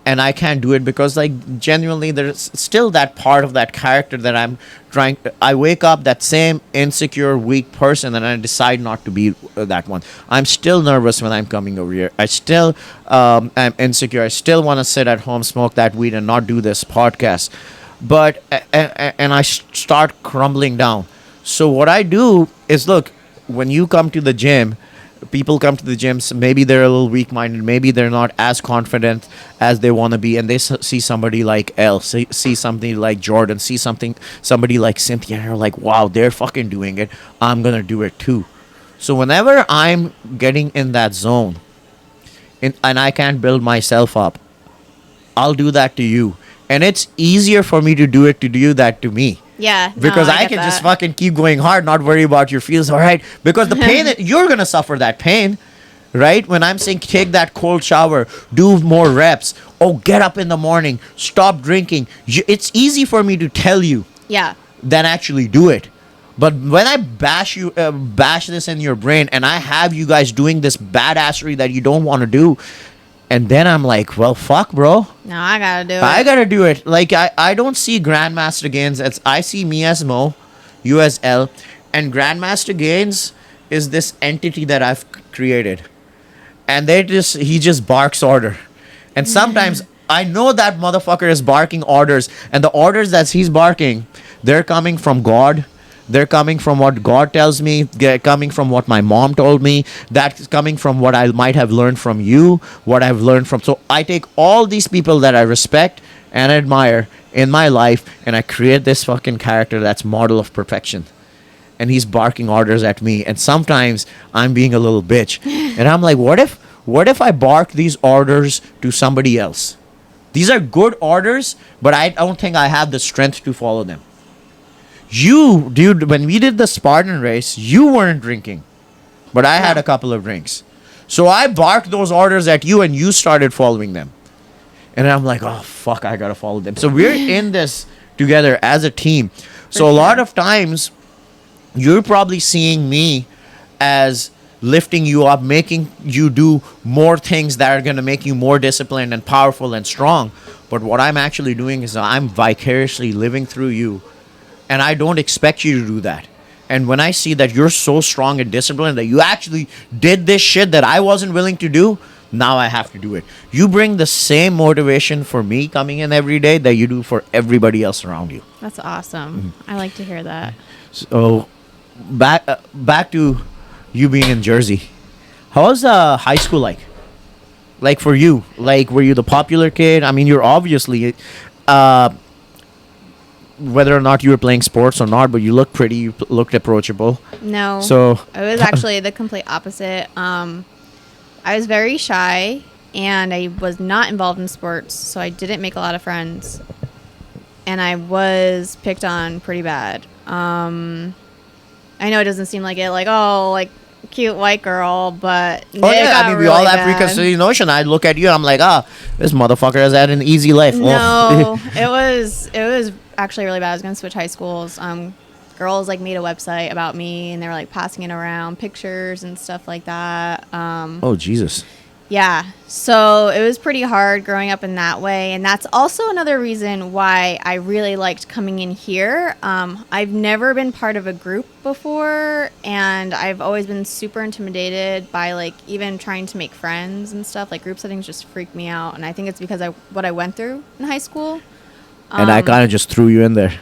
and I can't do it because like genuinely there's still that part of that character that I'm trying. I wake up that same insecure, weak person, and I decide not to be that one. I'm still nervous when I'm coming over here. I still am insecure. I still want to sit at home, smoke that weed, and not do this podcast. But and I start crumbling down. So what I do is look, when you come to the gym, people come to the gyms, maybe they're a little weak-minded, maybe they're not as confident as they want to be, and they see somebody like Elle, see somebody like Jordan, see somebody like Cynthia, and they're like, wow, they're fucking doing it, I'm gonna do it too. So whenever I'm getting in that zone and I can't build myself up, I'll do that to you, and it's easier for me to do it to do that to me.
Yeah.
Because
no,
I
get
can just
that.
fucking keep going hard, not worry about your feels, all right? Because the pain, you're going to suffer that pain, right? When I'm saying take that cold shower, do more reps, oh, get up in the morning, stop drinking. It's easy for me to tell you
Yeah.
than actually do it. But when I bash this in your brain and I have you guys doing this badassery that you don't want to do, and then I'm like, well, fuck, bro.
No, I gotta do it.
I gotta do it. Like I don't see Grandmaster Gains as I see me as Mo, you as L, and Grandmaster Gains is this entity that I've created, and he just barks order, and sometimes I know that motherfucker is barking orders, and the orders that he's barking, they're coming from God. They're coming from what God tells me, they're coming from what my mom told me, that's coming from what I might have learned from you, what I've learned from. So I take all these people that I respect and admire in my life, and I create this fucking character that's model of perfection. And he's barking orders at me, and sometimes I'm being a little bitch. And I'm like, what if I bark these orders to somebody else? These are good orders, but I don't think I have the strength to follow them. You, dude, when we did the Spartan race, you weren't drinking, but I had a couple of drinks. So I barked those orders at you and you started following them. And I'm like, oh, fuck, I gotta follow them. So we're in this together as a team. So a lot of times, you're probably seeing me as lifting you up, making you do more things that are gonna make you more disciplined and powerful and strong. But what I'm actually doing is I'm vicariously living through you. And I don't expect you to do that. And when I see that you're so strong and disciplined that you actually did this shit that I wasn't willing to do, now I have to do it. You bring the same motivation for me coming in every day that you do for everybody else around you.
That's awesome. I like to hear that.
So back to you being in Jersey. How was high school like? Like for you? Like, were you the popular kid? I mean, you're obviously... whether or not you were playing sports or not, but you looked pretty, you looked approachable.
No.
So
it was actually the complete opposite. I was very shy, and I was not involved in sports, so I didn't make a lot of friends. And I was picked on pretty bad. I know it doesn't seem like it, like, oh, like, cute white girl, but
Oh yeah, I mean, we all have preconceived notion. I look at you, I'm like, this motherfucker has had an easy life.
No, it was actually really bad. I was gonna switch high schools. Girls like made a website about me, and they were like passing it around, pictures and stuff like that.
Oh Jesus.
Yeah, so it was pretty hard growing up in that way, and that's also another reason why I really liked coming in here. I've never been part of a group before, and I've always been super intimidated by like even trying to make friends and stuff. Like group settings just freak me out, and I think it's because what I went through in high school.
And I kind of just threw you in there.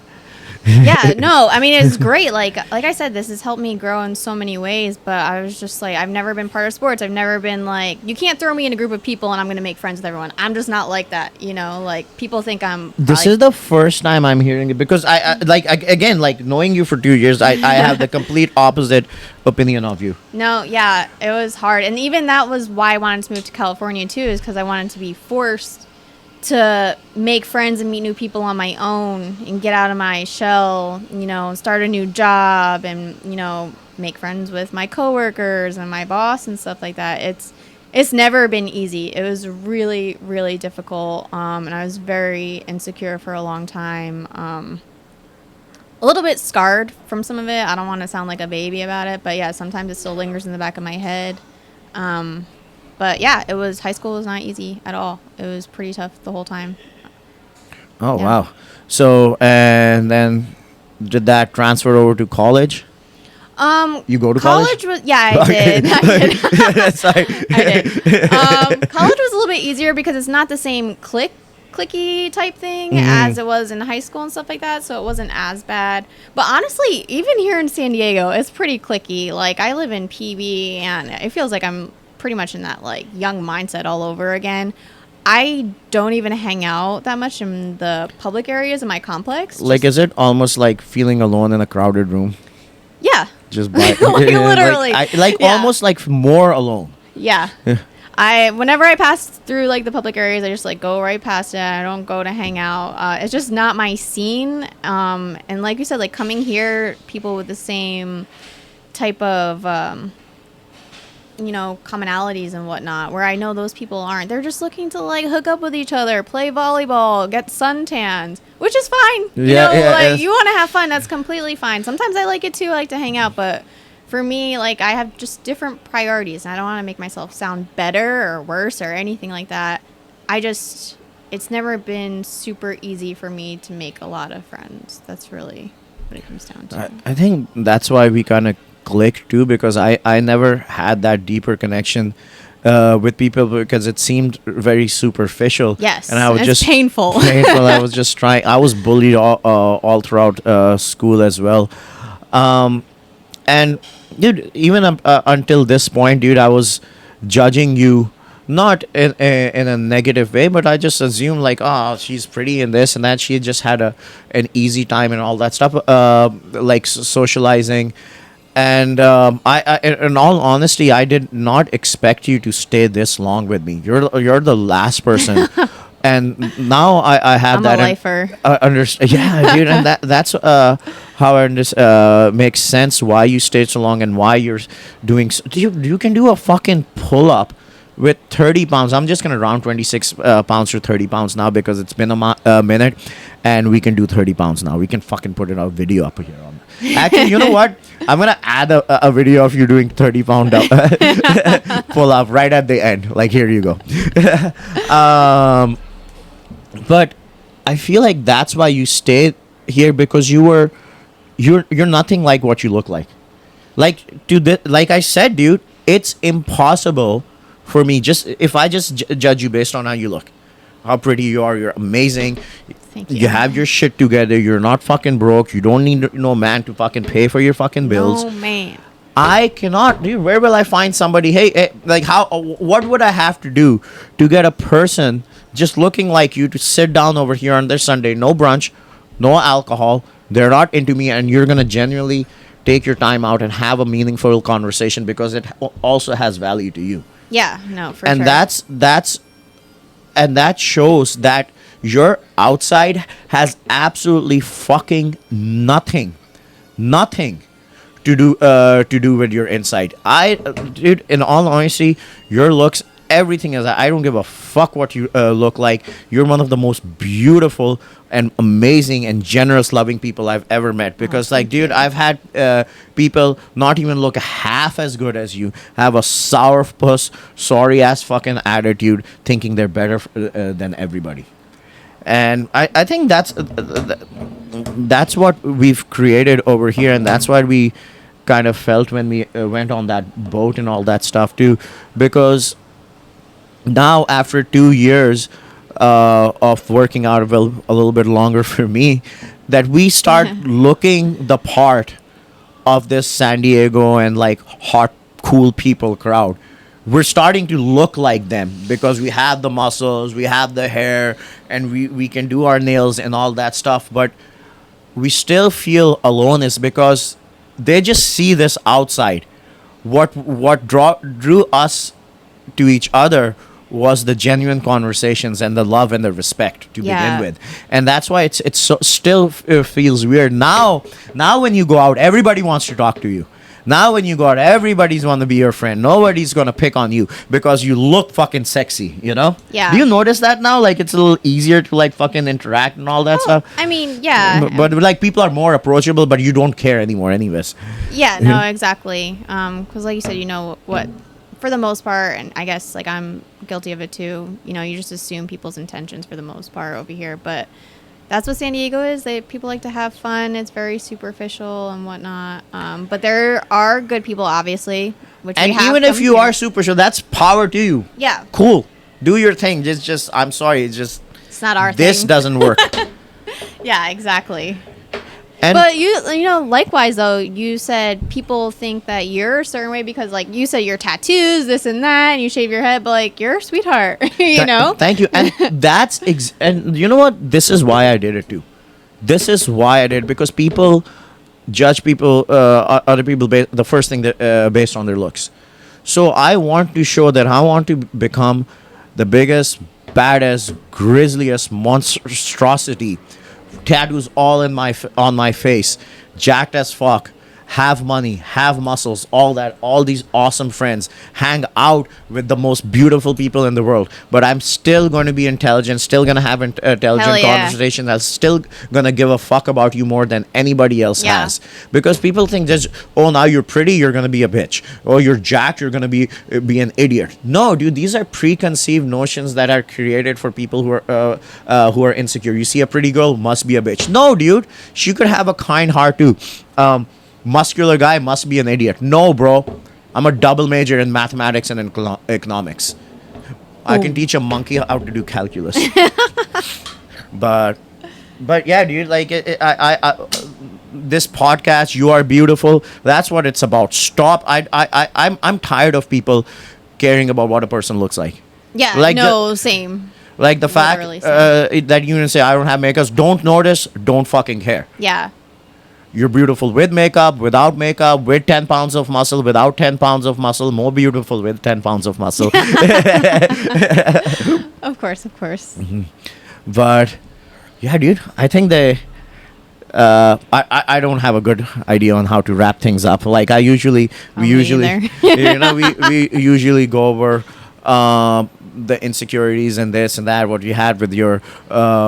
Yeah, no, I mean, it's great. Like I said, this has helped me grow in so many ways, but I was just like, I've never been part of sports. I've never been like, you can't throw me in a group of people and I'm going to make friends with everyone. I'm just not like that, you know, like people think I'm
This is the first time I'm hearing it, because again, like knowing you for 2 years, I have the complete opposite opinion of you.
No, yeah, it was hard. And even that was why I wanted to move to California too, is because I wanted to be forced to make friends and meet new people on my own and get out of my shell, you know, start a new job and, you know, make friends with my coworkers and my boss and stuff like that. It's never been easy. It was really, really difficult. And I was very insecure for a long time. A little bit scarred from some of it. I don't want to sound like a baby about it, but yeah, sometimes it still lingers in the back of my head. But yeah, high school was not easy at all. It was pretty tough the whole time.
Oh,
Yeah.
wow. So, and then did that transfer over to college? You go to college?
Yeah, I did. I did.
Sorry.
I did. College was a little bit easier because it's not the same clicky type thing as it was in high school and stuff like that, so it wasn't as bad. But honestly, even here in San Diego, it's pretty clicky. Like, I live in PB, and it feels like I'm pretty much in that like young mindset all over again. I don't even hang out that much in the public areas in my complex.
Like, is it almost like feeling alone in a crowded room?
Yeah.
Just by
Like, literally.
Yeah. Almost like more alone.
Yeah. Whenever I pass through like the public areas, I just like go right past it. I don't go to hang out. It's just not my scene. And like you said, like coming here, people with the same type of you know, commonalities and whatnot, where I know those people aren't. They're just looking to like hook up with each other, play volleyball, get suntans, which is fine. You know, like you want to have fun. That's completely fine. Sometimes I like it too. I like to hang out, but for me, like I have just different priorities, and I don't want to make myself sound better or worse or anything like that. It's never been super easy for me to make a lot of friends. That's really what it comes down to.
I think that's why we kind of clicked too, because I never had that deeper connection with people, because it seemed very superficial.
Yes,
and I was just
painful.
I was just trying. I was bullied all throughout school as well. And dude, even until this point, dude, I was judging you not in a negative way, but I just assumed like, oh, she's pretty and this and that. She just had an easy time and all that stuff, like socializing. And I, in all honesty, I did not expect you to stay this long with me. You're the last person, and now I have
I'm
that.
A lifer.
Yeah, dude, and that's how I makes sense why you stayed so long and why you're doing. You can do a fucking pull up with 30 pounds. I'm just gonna round 26 pounds to 30 pounds now, because it's been a minute, and we can do 30 pounds now. We can fucking put it a video up here on. Actually, you know what? I'm gonna add a video of you doing 30-pound pull up right at the end. Like, here you go. But I feel like that's why you stayed here, because you're nothing like what you look like. Like like I said, dude, it's impossible for me. Just if I just judge you based on how you look, how pretty you are, you're amazing.
Thank you.
You have your shit together. You're not fucking broke. You don't need no man to fucking pay for your fucking bills.
No man.
I cannot, dude. Where will I find somebody? Hey, like how? What would I have to do to get a person just looking like you to sit down over here on their Sunday? No brunch, no alcohol. They're not into me, and you're gonna genuinely take your time out and have a meaningful conversation, because it also has value to you.
Yeah, no, for
And
sure.
that shows that your outside has absolutely fucking nothing to do with your inside. Dude, in all honesty, your looks, everything is. I don't give a fuck what you look like. You're one of the most beautiful and amazing and generous, loving people I've ever met. Because, like,
thank
dude,
you.
I've had people not even look half as good as you, have a sourpuss, sorry ass fucking attitude, thinking they're better than everybody. And I think that's what we've created over here, and that's what we kind of felt when we went on that boat and all that stuff too, because now after 2 years of working out a little bit longer for me, that we start looking the part of this San Diego and like hot, cool people crowd. We're starting to look like them because we have the muscles, we have the hair, and we can do our nails and all that stuff. But we still feel alone is because they just see this outside. What drew us to each other was the genuine conversations and the love and the respect to
Yeah.
begin with, and that's why it's so, still feels weird now. Now when you go out, everybody wants to talk to you. Now when you go out, everybody's want to be your friend. Nobody's gonna pick on you because you look fucking sexy. You know?
Yeah.
Do you notice that now? Like it's a little easier to like fucking interact and all that stuff.
I mean, yeah.
But like people are more approachable, but you don't care anymore, anyways.
Yeah, no, exactly. Because like you said, you know what, for the most part, and I guess like I'm guilty of it too. You know, you just assume people's intentions for the most part over here, but that's what San Diego is. People like to have fun. It's very superficial and whatnot. But there are good people, obviously. Which
And
we have
even if
come
you
here.
are super sure, that's power to you.
Yeah,
Cool. Do your thing. Just I'm sorry. It's just
it's not our
this
thing.
doesn't work.
Yeah, exactly.
And
But you know, likewise though, you said people think that you're a certain way because, like you said, your tattoos, this and that, and you shave your head, but like you're a sweetheart, you know.
Thank you. And and you know what? This is why I did it too. This is why I did it, because people judge people, other people, the first thing that based on their looks. So I want to show that I want to become the biggest, baddest, grisliest monstrosity. Tattoos all on my face, jacked as fuck, have money, have muscles, all that, all these awesome friends, hang out with the most beautiful people in the world. But I'm still going to be intelligent, still going to have intelligent
Hell yeah.
conversation. I'm still going to give a fuck about you more than anybody else
Yeah.
has. Because people think just, oh, now you're pretty, you're going to be a bitch. Oh, you're jacked, you're going to be an idiot. No, dude, these are preconceived notions that are created for people who are insecure. You see a pretty girl, must be a bitch. No, dude, she could have a kind heart too. Muscular guy must be an idiot. No, bro. I'm a double major in mathematics and in economics. I can teach a monkey how to do calculus. but yeah, dude, like this podcast, you are beautiful. That's what it's about. Stop. I'm tired of people caring about what a person looks like.
Yeah,
Like
no, same.
Like the fact
Literally same.
that you can say I don't have makeup. Don't notice. Don't fucking care.
Yeah.
You're beautiful with makeup, without makeup, with 10 pounds of muscle, without 10 pounds of muscle, more beautiful with 10 pounds of muscle.
Of course, of course.
But yeah, dude, I think I don't have a good idea on how to wrap things up. Like we
Me
usually,
either.
we usually go over the insecurities and this and that, what you had with your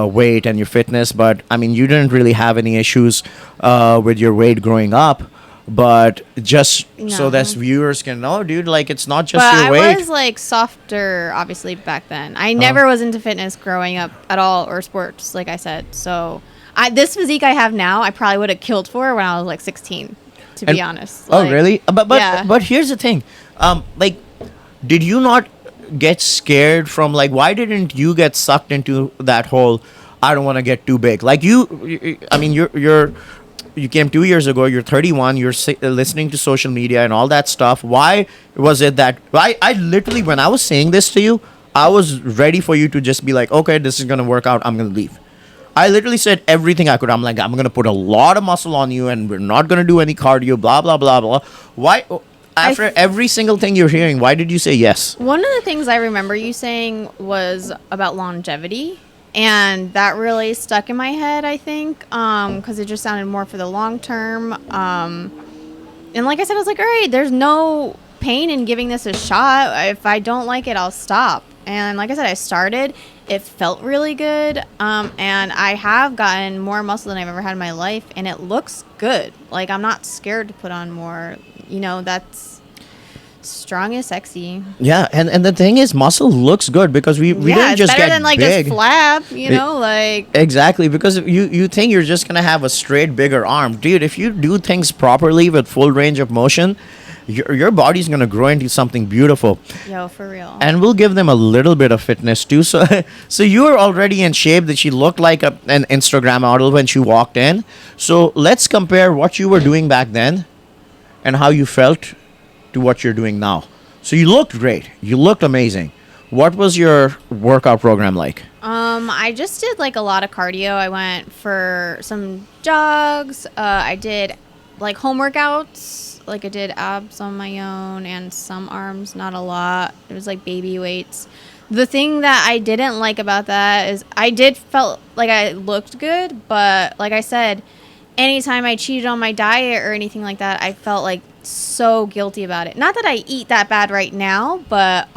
weight and your fitness. But I mean, you didn't really have any issues with your weight growing up. But just so
No.
that viewers can know, dude, like it's not just
But
your
I
weight.
was like softer, obviously, back then. I never was into fitness growing up at all, or sports, like I said. So this physique I have now, I probably would have killed for when I was like 16, to be honest.
Oh,
Like,
really?
yeah.
But here's the thing. Like, did you not get scared from like? Why didn't you get sucked into that whole? I don't want to get too big. Like I mean, you came 2 years ago. You're 31. You're listening to social media and all that stuff. Why was it that I literally, when I was saying this to you, I was ready for you to just be like, okay, this is gonna work out. I'm gonna leave. I literally said everything I could. I'm like, I'm gonna put a lot of muscle on you, and we're not gonna do any cardio. Blah blah blah blah. Why? after every single thing you're hearing, why did you say yes?
One of the things I remember you saying was about longevity, and that really stuck in my head, I think, because it just sounded more for the long term. And like I said, I was like, all right, there's no pain in giving this a shot. If I don't like it, I'll stop. And like I said, I started. It felt really good, and I have gotten more muscle than I've ever had in my life, and it looks good. Like, I'm not scared to put on more. You know, that's strong is sexy.
Yeah, and the thing is, muscle looks good because we didn't just
better
get
than like
big.
just flab. You know, like
Exactly, because you think you're just gonna have a straight bigger arm, dude. If you do things properly with full range of motion, your body's gonna grow into something beautiful.
yo, for real.
And we'll give them a little bit of fitness too. So, so you were already in shape that she looked like an Instagram model when she walked in. So let's compare what you were doing back then and how you felt to what you're doing now. So you looked great. You looked amazing. What was your workout program like?
I just did like a lot of cardio. I went for some jogs. I did like home workouts. Like I did abs on my own and some arms, not a lot. It was like baby weights. The thing that I didn't like about that is I did felt like I looked good, but like I said, anytime I cheated on my diet or anything like that, I felt like so guilty about it. Not that I eat that bad right now, but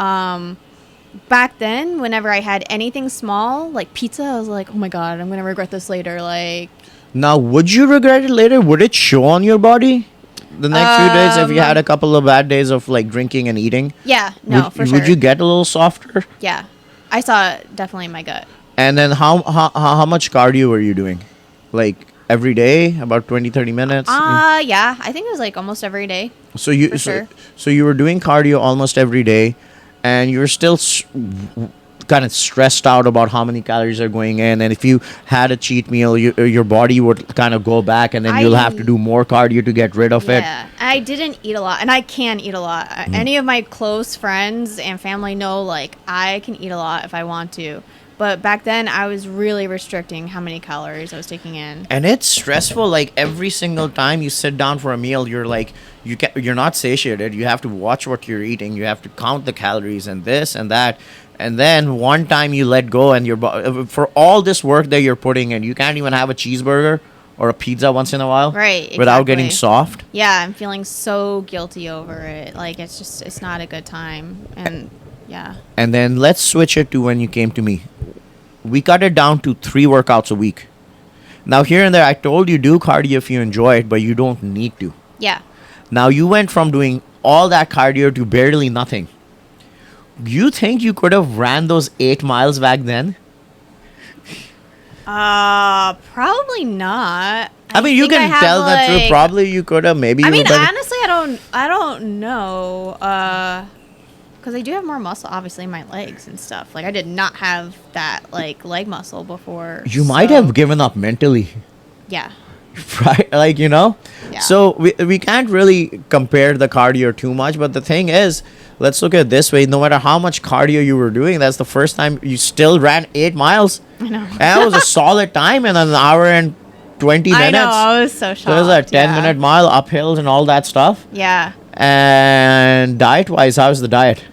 back then, whenever I had anything small, like pizza, I was like, oh my God, I'm going to regret this later. Like,
Now, would you regret it later? Would it show on your body the next few days if you had a couple of bad days of like drinking and eating?
yeah, no,
would,
for sure.
Would you get a little softer?
Yeah, I saw it definitely in my gut.
And then how much cardio were you doing? Like every day, about 20-30 minutes?
Yeah, I think it was like almost every day.
So you
for sure.
so you were doing cardio almost every day, and you were still kind of stressed out about how many calories are going in, and if you had a cheat meal, your body would kind of go back, and then you'll have to do more cardio to get rid of it.
Yeah, I didn't eat a lot, and I can eat a lot. Any of my close friends and family know, like, I can eat a lot if I want to. But back then, I was really restricting how many calories I was taking in.
And it's stressful. Like every single time you sit down for a meal, you're like, you're not satiated. You have to watch what you're eating. You have to count the calories and this and that. And then one time you let go, and for all this work that you're putting in, you can't even have a cheeseburger or a pizza once in a while,
Right,
without getting
exactly.
soft.
Yeah, I'm feeling so guilty over it. Like, it's not a good time. And yeah.
And then let's switch it to when you came to me. We cut it down to 3 workouts a week. Now, here and there, I told you do cardio if you enjoy it, but you don't need to.
Yeah.
Now, you went from doing all that cardio to barely nothing. You think you could have ran those 8 miles back then?
Probably not.
I mean, you
think
can
I have,
tell the truth.
like-
Probably you could have. Maybe
I
you
mean,
better.
honestly, I don't know. Because I do have more muscle, obviously, in my legs and stuff. Like, I did not have that, like, leg muscle before.
You might
so-
have given up mentally.
Yeah.
Right, like, you know.
Yeah.
So we can't really compare the cardio too much, but the thing is, let's look at it this way. No matter how much cardio you were doing, that's the first time you still ran 8 miles.
I know.
And that was a solid time in an hour and 20 minutes.
I know. I was so shocked.
So it was a 10-minute mile uphills and all that stuff.
Yeah.
And diet-wise, how's the diet?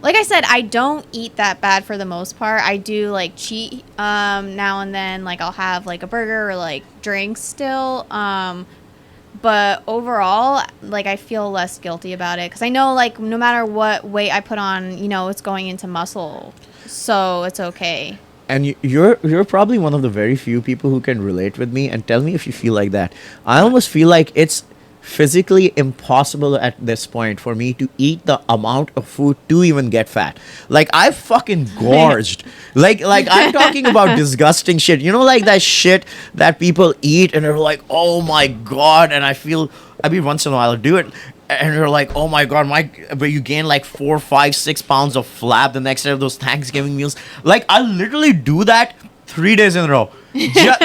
Like I said, I don't eat that bad for the most part. I do like cheat now and then. Like I'll have like a burger or like drinks still. But overall, like I feel less guilty about it because I know like no matter what weight I put on, you know, it's going into muscle, so it's okay.
And you're probably one of the very few people who can relate with me, and tell me if you feel like that. I almost feel like it's physically impossible at this point for me to eat the amount of food to even get fat. Like I've fucking gorged. like I'm talking about disgusting shit. You know, like that shit that people eat and they're like, oh my God. And I mean, once in a while I'll do it. And you're like, oh my God, but you gain like 4, 5, 6 pounds of flab the next day of those Thanksgiving meals. Like I literally do that 3 days in a row.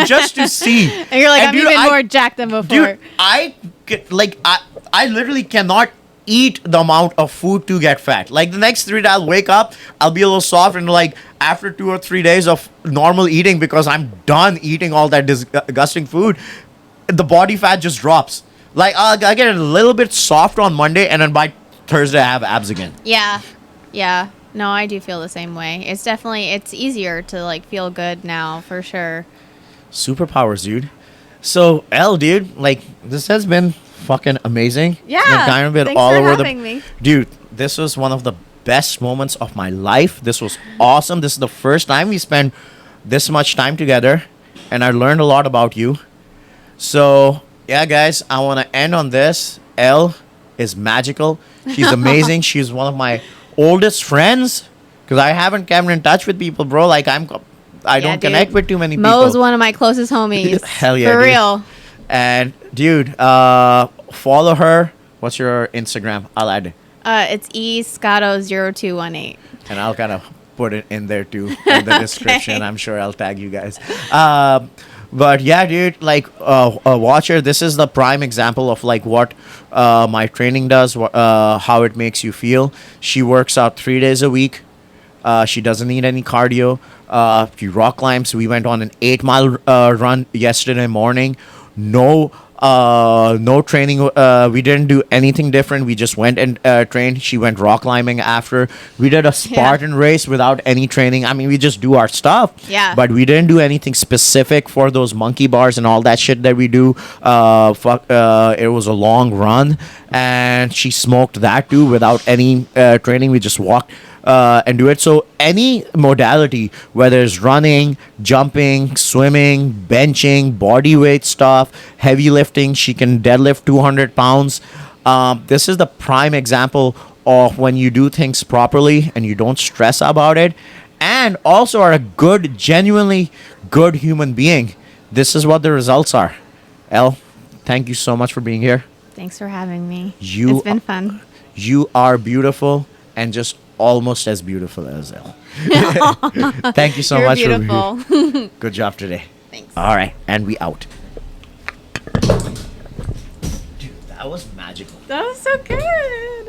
Just to see.
And you're like, I'm
dude,
even more jacked than before.
Dude, I literally cannot eat the amount of food to get fat. Like the next 3 days, I'll wake up, I'll be a little soft, and like after 2 or 3 days of normal eating, because I'm done eating all that disgusting food, the body fat just drops. Like I get a little bit soft on Monday, and then by Thursday I have abs again.
Yeah. Yeah. No, I do feel the same way. It's easier to like feel good now for sure.
Superpowers, dude. So L, dude, like this has been fucking amazing.
Yeah.
We've kind of been
Thanks
all
for
over
having me.
Dude, this was one of the best moments of my life. This was awesome. This is the first time we spent this much time together, and I learned a lot about you. So yeah, guys, I want to end on this. Elle is magical. She's amazing. She's one of my oldest friends because I haven't kept in touch with people, bro. Like I don't connect with too many people.
Mo's one of my closest homies.
Hell yeah,
For
dude.
real.
And dude, follow her. What's your Instagram? I'll add it.
It's escato0218.
And I'll kind of put it in there too in the description. I'm sure I'll tag you guys. But yeah, dude, like watch her. This is the prime example of like what my training does, how it makes you feel. She works out 3 days a week. She doesn't need any cardio. She rock climbs. We went on an 8-mile run yesterday morning. No training. We didn't do anything different. We just went and trained. She went rock climbing after. We did a Spartan race without any training. I mean, we just do our stuff.
Yeah.
But we didn't do anything specific for those monkey bars and all that shit that we do. It was a long run, and she smoked that too without any training. We just walked. And do it. So any modality, whether it's running, jumping, swimming, benching, body weight stuff, heavy lifting, she can deadlift 200 pounds. This is the prime example of when you do things properly and you don't stress about it, and also are a good, genuinely good human being. This is what the results are. Elle, thank you so much for being here.
Thanks for having me.
It's
been fun.
You are beautiful and just almost as beautiful as Elle. Thank you so
You're
much
beautiful.
for good job today.
Thanks.
All right, and we out. Dude, that was magical.
That was so good.